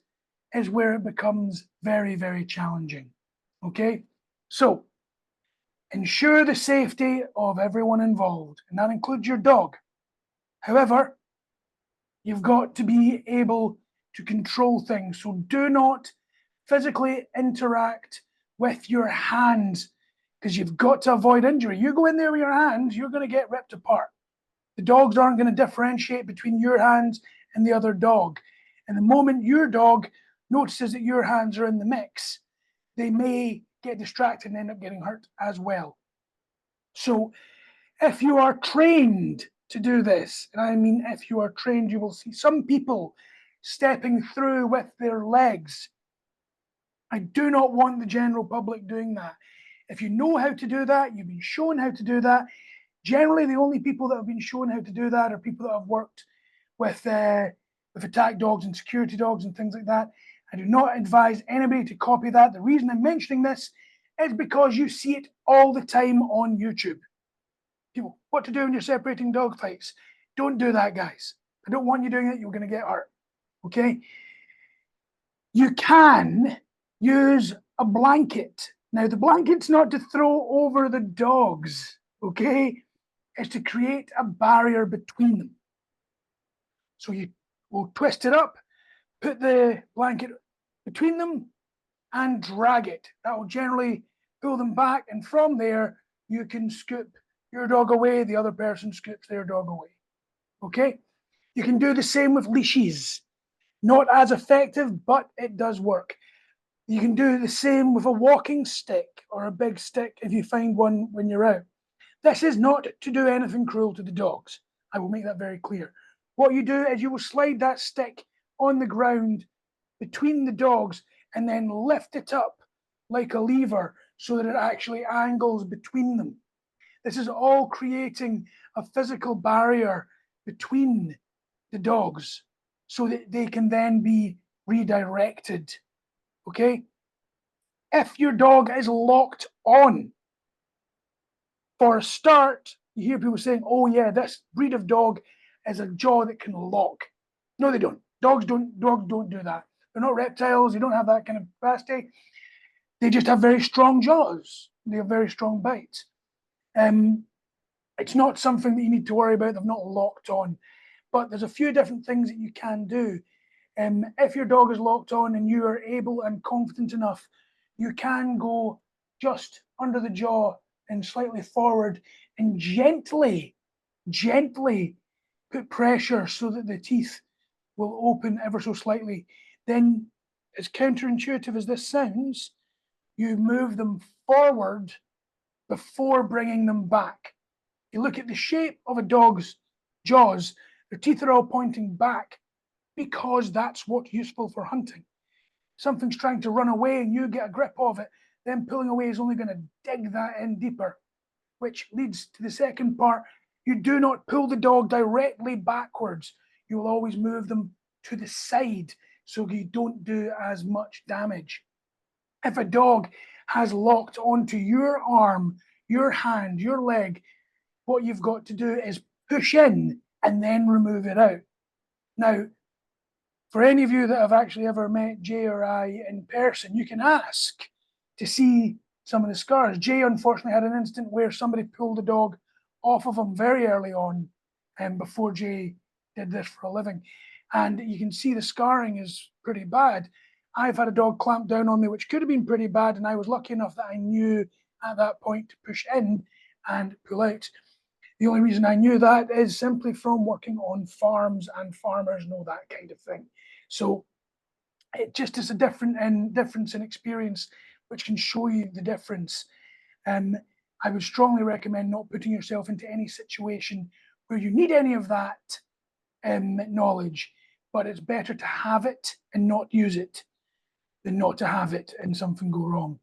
Speaker 1: is where it becomes very, very challenging. Okay? So, ensure the safety of everyone involved, and that includes your dog. However, you've got to be able to control things. So do not physically interact with your hands, because you've got to avoid injury. You go in there with your hands, you're going to get ripped apart. The dogs aren't going to differentiate between your hands and the other dog. And the moment your dog notices that your hands are in the mix, they may get distracted and end up getting hurt as well. So if you are trained to do this, and I mean if you are trained, you will see some people stepping through with their legs. I do not want the general public doing that. If you know how to do that, you've been shown how to do that. Generally, the only people that have been shown how to do that are people that have worked with attack dogs and security dogs and things like that. I do not advise anybody to copy that. The reason I'm mentioning this is because you see it all the time on YouTube. People, what to do when you're separating dog fights. Don't do that, guys. I don't want you doing it. You're going to get hurt. Okay? You can use a blanket. Now, the blanket's not to throw over the dogs, okay? It's to create a barrier between them. So you will twist it up, put the blanket between them, and drag it. That will generally pull them back, and from there, you can scoop your dog away, the other person scoops their dog away. Okay? You can do the same with leashes. Not as effective, but it does work. You can do the same with a walking stick or a big stick if you find one when you're out. This is not to do anything cruel to the dogs. I will make that very clear. What you do is you will slide that stick on the ground between the dogs and then lift it up like a lever so that it actually angles between them. This is all creating a physical barrier between the dogs so that they can then be redirected. Okay? If your dog is locked on, for a start, you hear people saying, oh yeah, this breed of dog is a jaw that can lock. No, they don't. Dogs don't do that. They're not reptiles, they don't have that kind of capacity. They just have very strong jaws. They have very strong bites. It's not something that you need to worry about. They're not locked on. But there's a few different things that you can do. If your dog is locked on and you are able and confident enough, you can go just under the jaw and slightly forward and gently put pressure so that the teeth will open ever so slightly. Then, as counterintuitive as this sounds, you move them forward before bringing them back. You look at the shape of a dog's jaws, their teeth are all pointing back because that's what's useful for hunting. Something's trying to run away and you get a grip of it, then pulling away is only going to dig that in deeper, which leads to the second part. You do not pull the dog directly backwards. You will always move them to the side so you don't do as much damage. If a dog has locked onto your arm, your hand, your leg, what you've got to do is push in and then remove it out. Now, for any of you that have actually ever met Jay or I in person, you can ask to see some of the scars. Jay unfortunately had an incident where somebody pulled the dog off of him very early on, before Jay did this for a living. And you can see the scarring is pretty bad. I've had a dog clamp down on me, which could have been pretty bad, and I was lucky enough that I knew at that point to push in and pull out. The only reason I knew that is simply from working on farms, and farmers know that kind of thing. So it just is a difference in experience, which can show you the difference. I would strongly recommend not putting yourself into any situation where you need any of that knowledge, but it's better to have it and not use it than not to have it and something go wrong.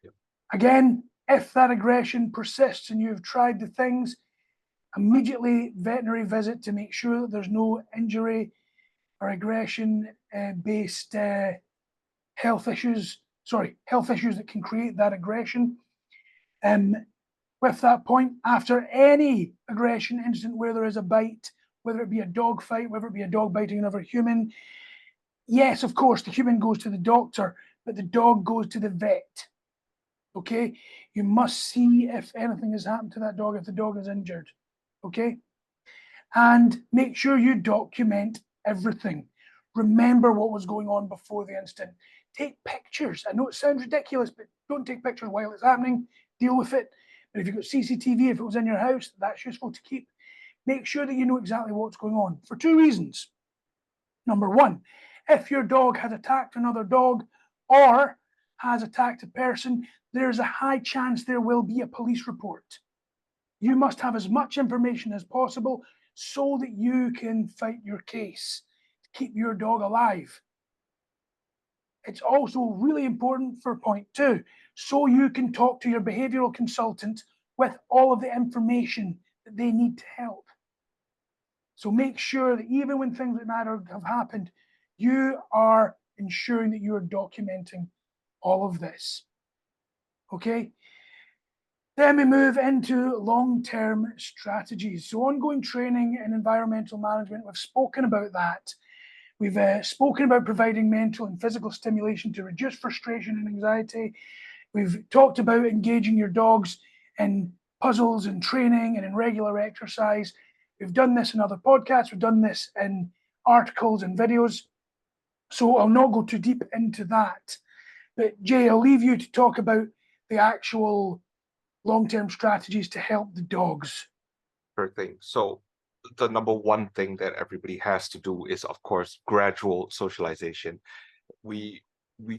Speaker 2: Yep.
Speaker 1: Again, if that aggression persists and you've tried the things, immediately veterinary visit to make sure that there's no injury or aggression based health issues that can create that aggression. With that point, after any aggression incident where there is a bite, whether it be a dog fight, whether it be a dog biting another human, yes, of course, the human goes to the doctor, but the dog goes to the vet. Okay? You must see if anything has happened to that dog, if the dog is injured. Okay? And make sure you document everything. Remember what was going on before the incident. Take pictures. I know it sounds ridiculous, but don't take pictures while it's happening. Deal with it. But if you've got CCTV, if it was in your house, that's useful to keep. Make sure that you know exactly what's going on for two reasons. Number one, if your dog has attacked another dog or has attacked a person, there's a high chance there will be a police report. You must have as much information as possible so that you can fight your case to keep your dog alive. It's also really important for point two, so you can talk to your behavioural consultant with all of the information that they need to help. So make sure that even when things like that have happened, you are ensuring that you are documenting all of this. Okay? Then we move into long-term strategies. So ongoing training and environmental management, we've spoken about that. We've spoken about providing mental and physical stimulation to reduce frustration and anxiety. We've talked about engaging your dogs in puzzles and training and in regular exercise. We've done this in other podcasts. We've done this in articles and videos. So I'll not go too deep into that. But Jay, I'll leave you to talk about the actual long-term strategies to help the dogs.
Speaker 2: Sure thing. So the number one thing that everybody has to do is, of course, gradual socialization. We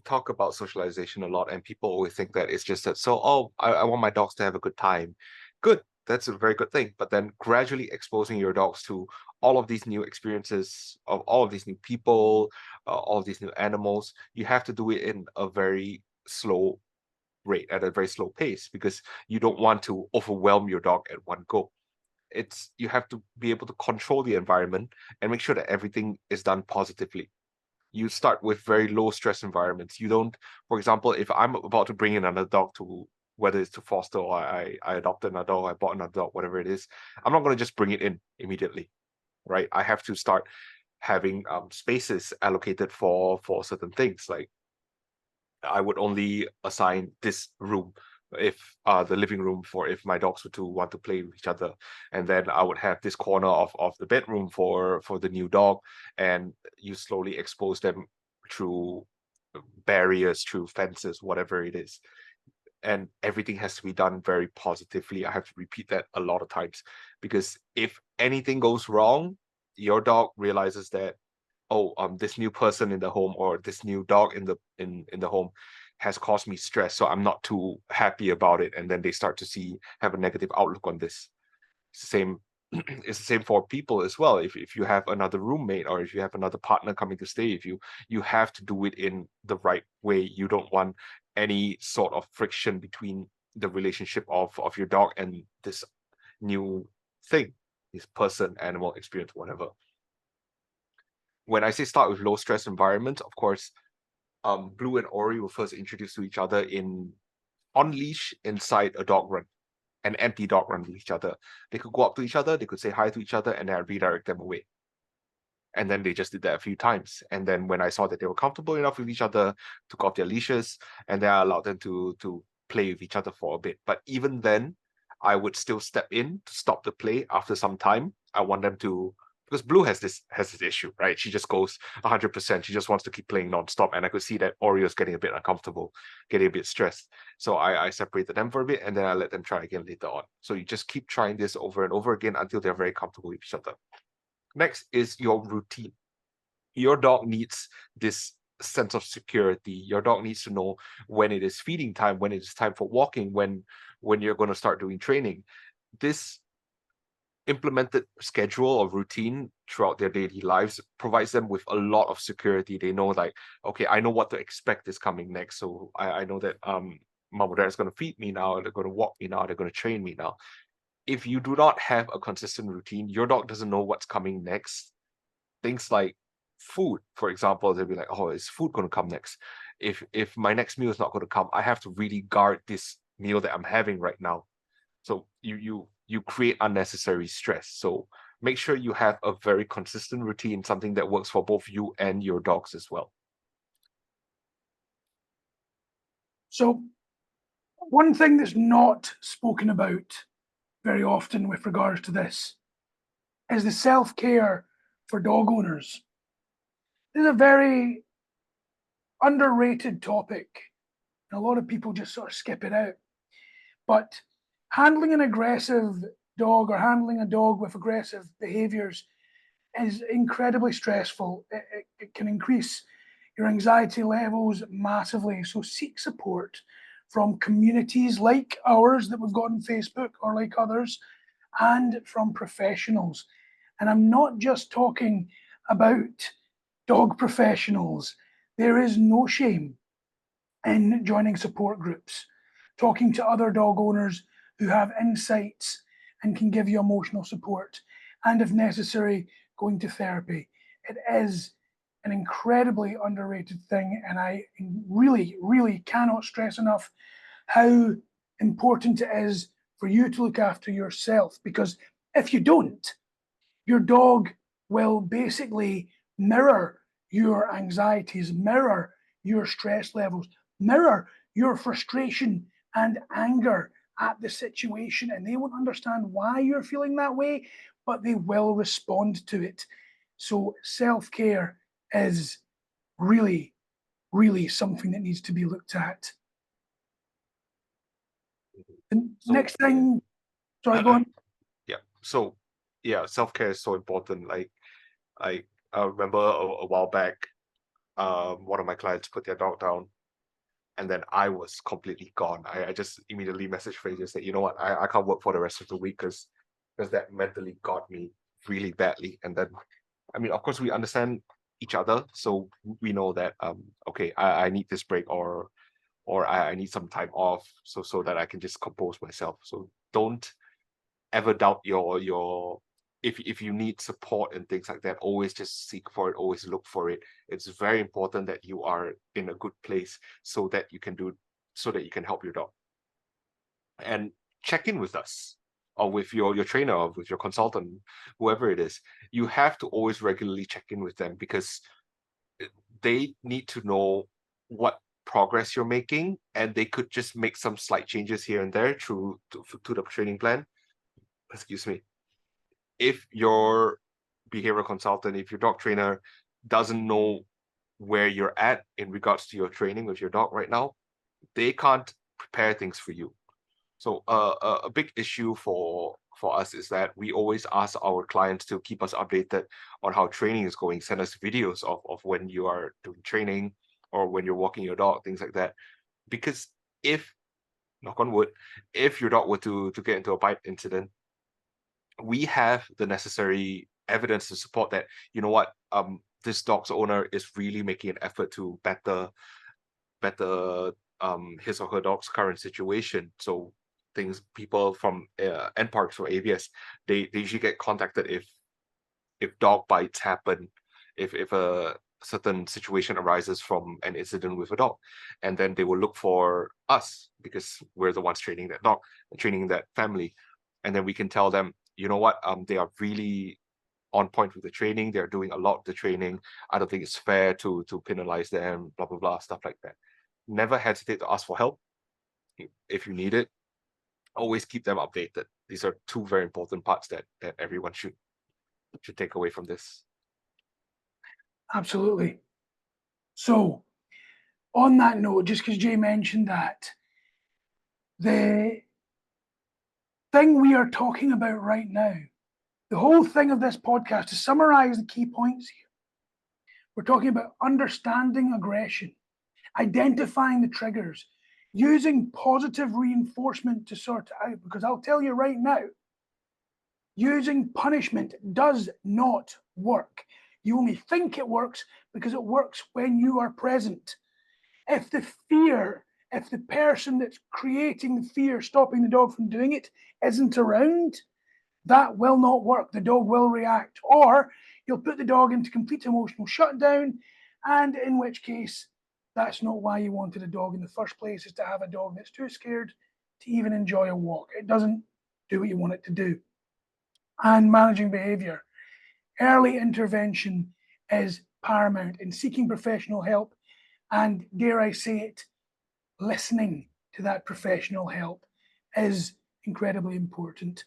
Speaker 2: talk about socialization a lot, and people always think that it's just that, so, oh, I want my dogs to have a good time. Good, that's a very good thing. But then gradually exposing your dogs to all of these new experiences, of all of these new people, all of these new animals, you have to do it in a very slow rate, at a very slow pace, because you don't want to overwhelm your dog at one go. You have to be able to control the environment and make sure that everything is done positively. You start with very low stress environments. You don't, for example, if I'm about to bring in another dog, to whether it's to foster or I adopted another dog, I bought another dog, whatever it is, I'm not going to just bring it in immediately, right? I have to start having spaces allocated for certain things. Like, I would only assign this room, if the living room, for if my dogs were to want to play with each other, and then I would have this corner of the bedroom for the new dog, and you slowly expose them through barriers, through fences, whatever it is, and everything has to be done very positively. I have to repeat that a lot of times, because if anything goes wrong, your dog realizes that, oh, this new person in the home, or this new dog in the home, has caused me stress, so I'm not too happy about it, and then they start to have a negative outlook on this. It's the same. It's the same for people as well. If you have another roommate, or if you have another partner coming to stay with you, you have to do it in the right way. You don't want any sort of friction between the relationship of your dog and this new thing, this person, animal, experience, whatever. When I say start with low stress environment, of course, Blue and Ori were first introduced to each other on leash inside a dog run, an empty dog run with each other. They could go up to each other, they could say hi to each other, and then I'd redirect them away. And then they just did that a few times. And then when I saw that they were comfortable enough with each other, took off their leashes, and then I allowed them to play with each other for a bit. But even then, I would still step in to stop the play after some time. I want them to, because Blue has this issue, right? She just goes 100%. She just wants to keep playing nonstop, and I could see that Oreo's getting a bit uncomfortable, getting a bit stressed. So I separated them for a bit, and then I let them try again later on. So you just keep trying this over and over again until they're very comfortable with each other. Next is your routine. Your dog needs this sense of security. Your dog needs to know when it is feeding time, when it is time for walking, when you're going to start doing training. This implemented schedule or routine throughout their daily lives provides them with a lot of security. They know, like, okay, I know what to expect is coming next. So I know that mom or dad is going to feed me now, they're going to walk me now, they're going to train me now. If you do not have a consistent routine, your dog doesn't know what's coming next. Things like food, for example, they'll be like, oh, is food going to come next? If my next meal is not going to come, I have to really guard this meal that I'm having right now. So you create unnecessary stress. So make sure you have a very consistent routine, something that works for both you and your dogs as well.
Speaker 1: So one thing that's not spoken about very often with regards to this is the self-care for dog owners. This is a very underrated topic, and a lot of people just sort of skip it out. But handling an aggressive dog, or handling a dog with aggressive behaviors, is incredibly stressful. It can increase your anxiety levels massively. So seek support from communities like ours that we've got on Facebook, or like others, and from professionals. And I'm not just talking about dog professionals. There is no shame in joining support groups, talking to other dog owners who have insights and can give you emotional support, and if necessary, going to therapy. It is an incredibly underrated thing, and I really, really cannot stress enough how important it is for you to look after yourself, because if you don't, your dog will basically mirror your anxieties, mirror your stress levels, mirror your frustration and anger at the situation, and they won't understand why you're feeling that way, but they will respond to it. So self-care is really, really something that needs to be looked at. And
Speaker 2: So-
Speaker 1: next thing, sorry, go on.
Speaker 2: Yeah. So yeah, self-care is so important. Like I remember a while back, one of my clients put their dog down, and then I was completely gone. I just immediately messaged Fraser and said, you know what, I can't work for the rest of the week because that mentally got me really badly. And then, I mean, of course, we understand each other, so we know that okay, I need this break, or I need some time off, so that I can just compose myself. So don't ever doubt your if you need support and things like that, always just seek for it, always look for it. It's very important that you are in a good place so that you can help your dog. And check in with us, or with your trainer, or with your consultant, whoever it is. You have to always regularly check in with them, because they need to know what progress you're making, and they could just make some slight changes here and there to the training plan. Excuse me. If your behavioral consultant, if your dog trainer doesn't know where you're at in regards to your training with your dog right now, they can't prepare things for you. So a big issue for us is that we always ask our clients to keep us updated on how training is going, send us videos of when you are doing training, or when you're walking your dog, things like that. Because if, knock on wood, if your dog were to get into a bite incident, we have the necessary evidence to support that, you know what, this dog's owner is really making an effort to better his or her dog's current situation. So people from NParks or AVS, they usually get contacted if dog bites happen, if a certain situation arises from an incident with a dog, and then they will look for us, because we're the ones training that dog and training that family. And then we can tell them, you know what, they are really on point with the training, they're doing a lot of the training, I don't think it's fair to penalize them, blah blah blah, stuff like that. Never hesitate to ask for help if you need it. Always keep them updated. These are two very important parts that everyone should take away from this.
Speaker 1: Absolutely. So, on that note, just because Jay mentioned that, the thing we are talking about right now, the whole thing of this podcast, to summarize the key points here, we're talking about understanding aggression, identifying the triggers, using positive reinforcement to sort it out. Because I'll tell you right now, using punishment does not work. You only think it works because it works when you are present. If the person that's creating the fear, stopping the dog from doing it, isn't around, that will not work. The dog will react, or you'll put the dog into complete emotional shutdown, and in which case, that's not why you wanted a dog in the first place, is to have a dog that's too scared to even enjoy a walk. It doesn't do what you want it to do. And managing behavior. Early intervention is paramount in seeking professional help, and dare I say it, listening to that professional help is incredibly important.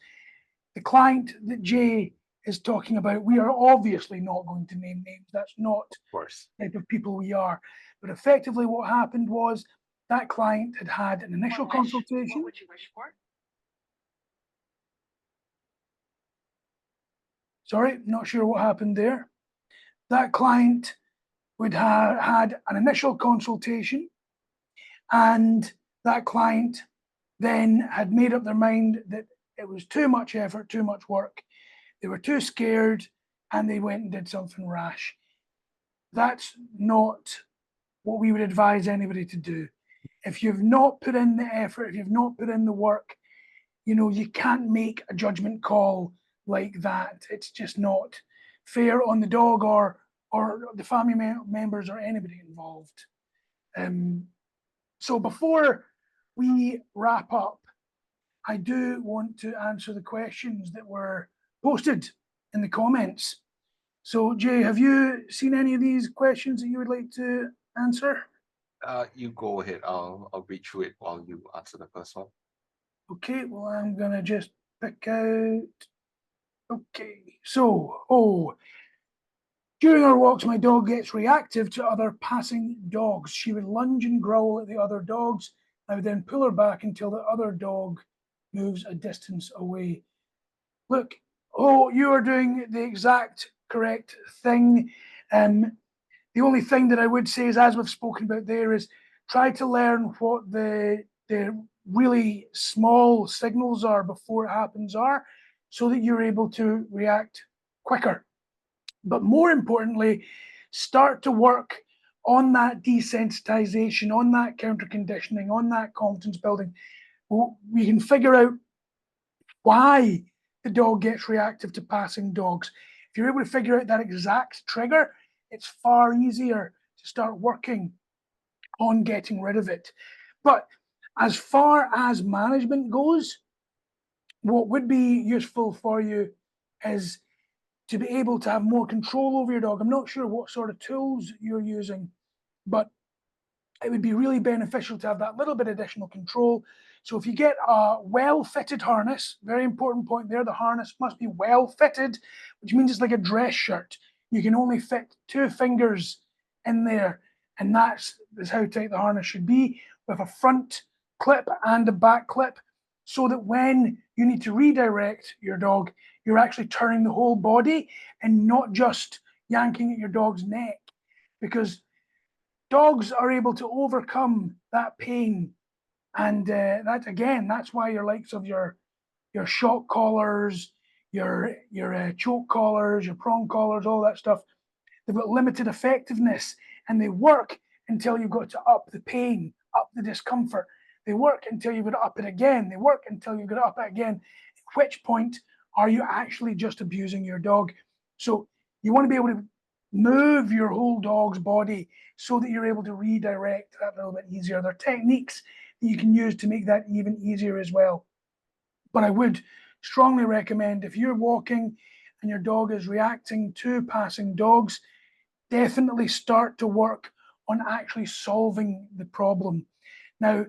Speaker 1: The client that Jay is talking about, we are obviously not going to name names. That's not
Speaker 2: Of course.
Speaker 1: the type of people we are. But effectively what happened was that client had an initial consultation.
Speaker 3: What would you wish for?
Speaker 1: Sorry, not sure what happened there. That client would have had an initial consultation, and that client then had made up their mind that it was too much effort, too much work. They were too scared, and they went and did something rash. That's not what we would advise anybody to do. If you've not put in the effort, if you've not put in the work, you can't make a judgment call like that. It's just not fair on the dog or the family members or anybody involved. So before we wrap up, I do want to answer the questions that were posted in the comments. So, Jay, have you seen any of these questions that you would like to answer?
Speaker 2: You go ahead. I'll read through it while you answer the first one.
Speaker 1: Okay, well, I'm gonna just pick out. Okay, so, during our walks, my dog gets reactive to other passing dogs. She would lunge and growl at the other dogs. I would then pull her back until the other dog moves a distance away. Look, you are doing the exact correct thing. The only thing that I would say is, as we've spoken about there, is try to learn what the really small signals are before it happens are, so that you're able to react quicker. But more importantly, start to work on that desensitization, on that counter conditioning, on that confidence building. We can figure out why the dog gets reactive to passing dogs. If you're able to figure out that exact trigger, it's far easier to start working on getting rid of it. But as far as management goes, what would be useful for you is to be able to have more control over your dog. I'm not sure what sort of tools you're using, but it would be really beneficial to have that little bit of additional control. So if you get a well-fitted harness, very important point there, the harness must be well-fitted, which means it's like a dress shirt. You can only fit 2 fingers in there, and that's how tight the harness should be, with a front clip and a back clip, so that when you need to redirect your dog, you're actually turning the whole body and not just yanking at your dog's neck. Because dogs are able to overcome that pain, and that's why your likes of your shock collars, your choke collars, your prong collars, all that stuff, they've got limited effectiveness, and they work until you've got to up the pain, up the discomfort. They work until you've got to up it again. They work until you've got to up it again. At which point are you actually just abusing your dog? So you want to be able to move your whole dog's body so that you're able to redirect that a little bit easier. There are techniques that you can use to make that even easier as well. But I would strongly recommend, if you're walking and your dog is reacting to passing dogs, definitely start to work on actually solving the problem. Now,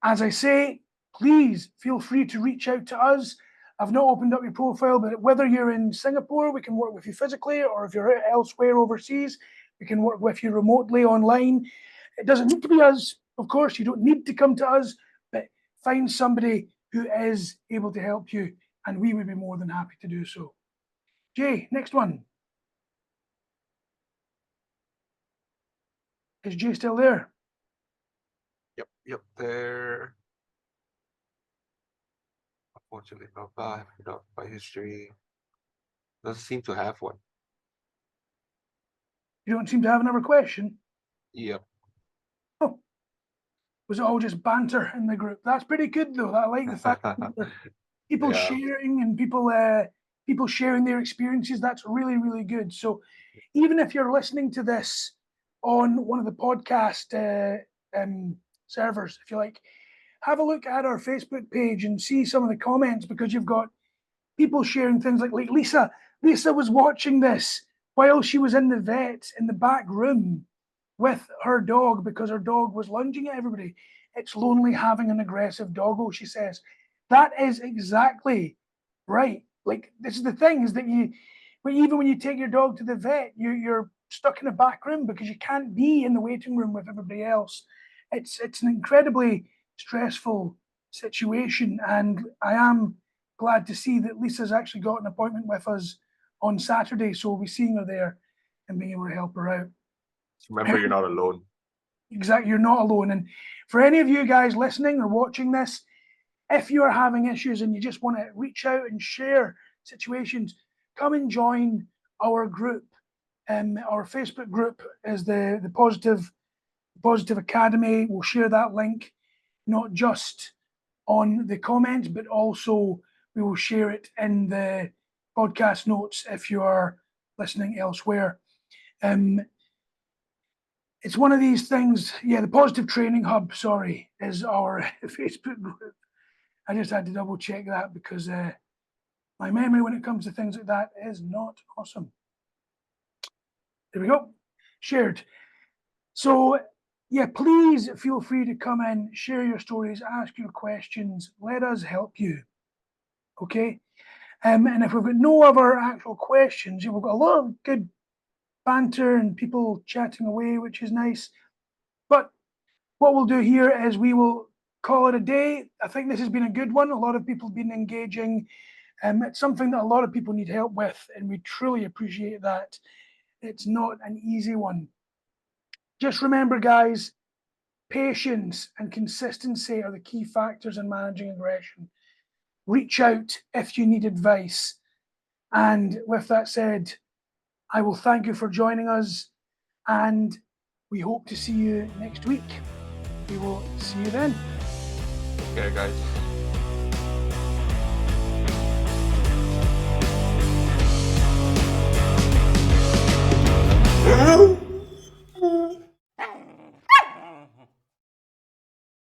Speaker 1: as I say, please feel free to reach out to us. I've not opened up your profile, but whether you're in Singapore, we can work with you physically, or if you're elsewhere overseas, we can work with you remotely online. It doesn't need to be us, of course. You don't need to come to us, but find somebody who is able to help you, and we would be more than happy to do so. Jay, next one. Is Jay still there?
Speaker 2: Yep, there. Unfortunately, not by history. Doesn't seem to have one.
Speaker 1: You don't seem to have another question?
Speaker 2: Yep.
Speaker 1: Oh, was it all just banter in the group? That's pretty good, though. I like the fact that people
Speaker 2: Yeah.
Speaker 1: sharing and people sharing their experiences. That's really, really good. So even if you're listening to this on one of the podcast servers, if you like, have a look at our Facebook page and see some of the comments, because you've got people sharing things like Lisa. Lisa was watching this while she was in the vet in the back room with her dog because her dog was lunging at everybody. It's lonely having an aggressive doggo, she says. That is exactly right. Like, this is the thing, is that even when you take your dog to the vet, you're stuck in a back room because you can't be in the waiting room with everybody else. It's an incredibly stressful situation, and I am glad to see that Lisa's actually got an appointment with us on Saturday, so we'll be seeing her there and being able to help her out.
Speaker 2: Remember, you're not alone.
Speaker 1: Exactly, you're not alone. And for any of you guys listening or watching this, if you are having issues and you just want to reach out and share situations, come and join our group. Our Facebook group is the Positive Academy. We'll share that link, not just on the comments, but also we will share it in the podcast notes if you are listening elsewhere. It's one of these things. Yeah, the Positive Training Hub, sorry, is our Facebook group. I just had to double check that because my memory when it comes to things like that is not awesome. There we go. Shared. So yeah, please feel free to come in, share your stories, ask your questions. Let us help you. Okay. And if we've got no other actual questions, we've got a lot of good banter and people chatting away, which is nice. But what we'll do here is we will call it a day. I think this has been a good one. A lot of people have been engaging. It's something that a lot of people need help with, and we truly appreciate that. It's not an easy one. Just remember, guys, patience and consistency are the key factors in managing aggression. Reach out if you need advice. And with that said, I will thank you for joining us, and we hope to see you next week. We will see you then.
Speaker 2: Okay, guys.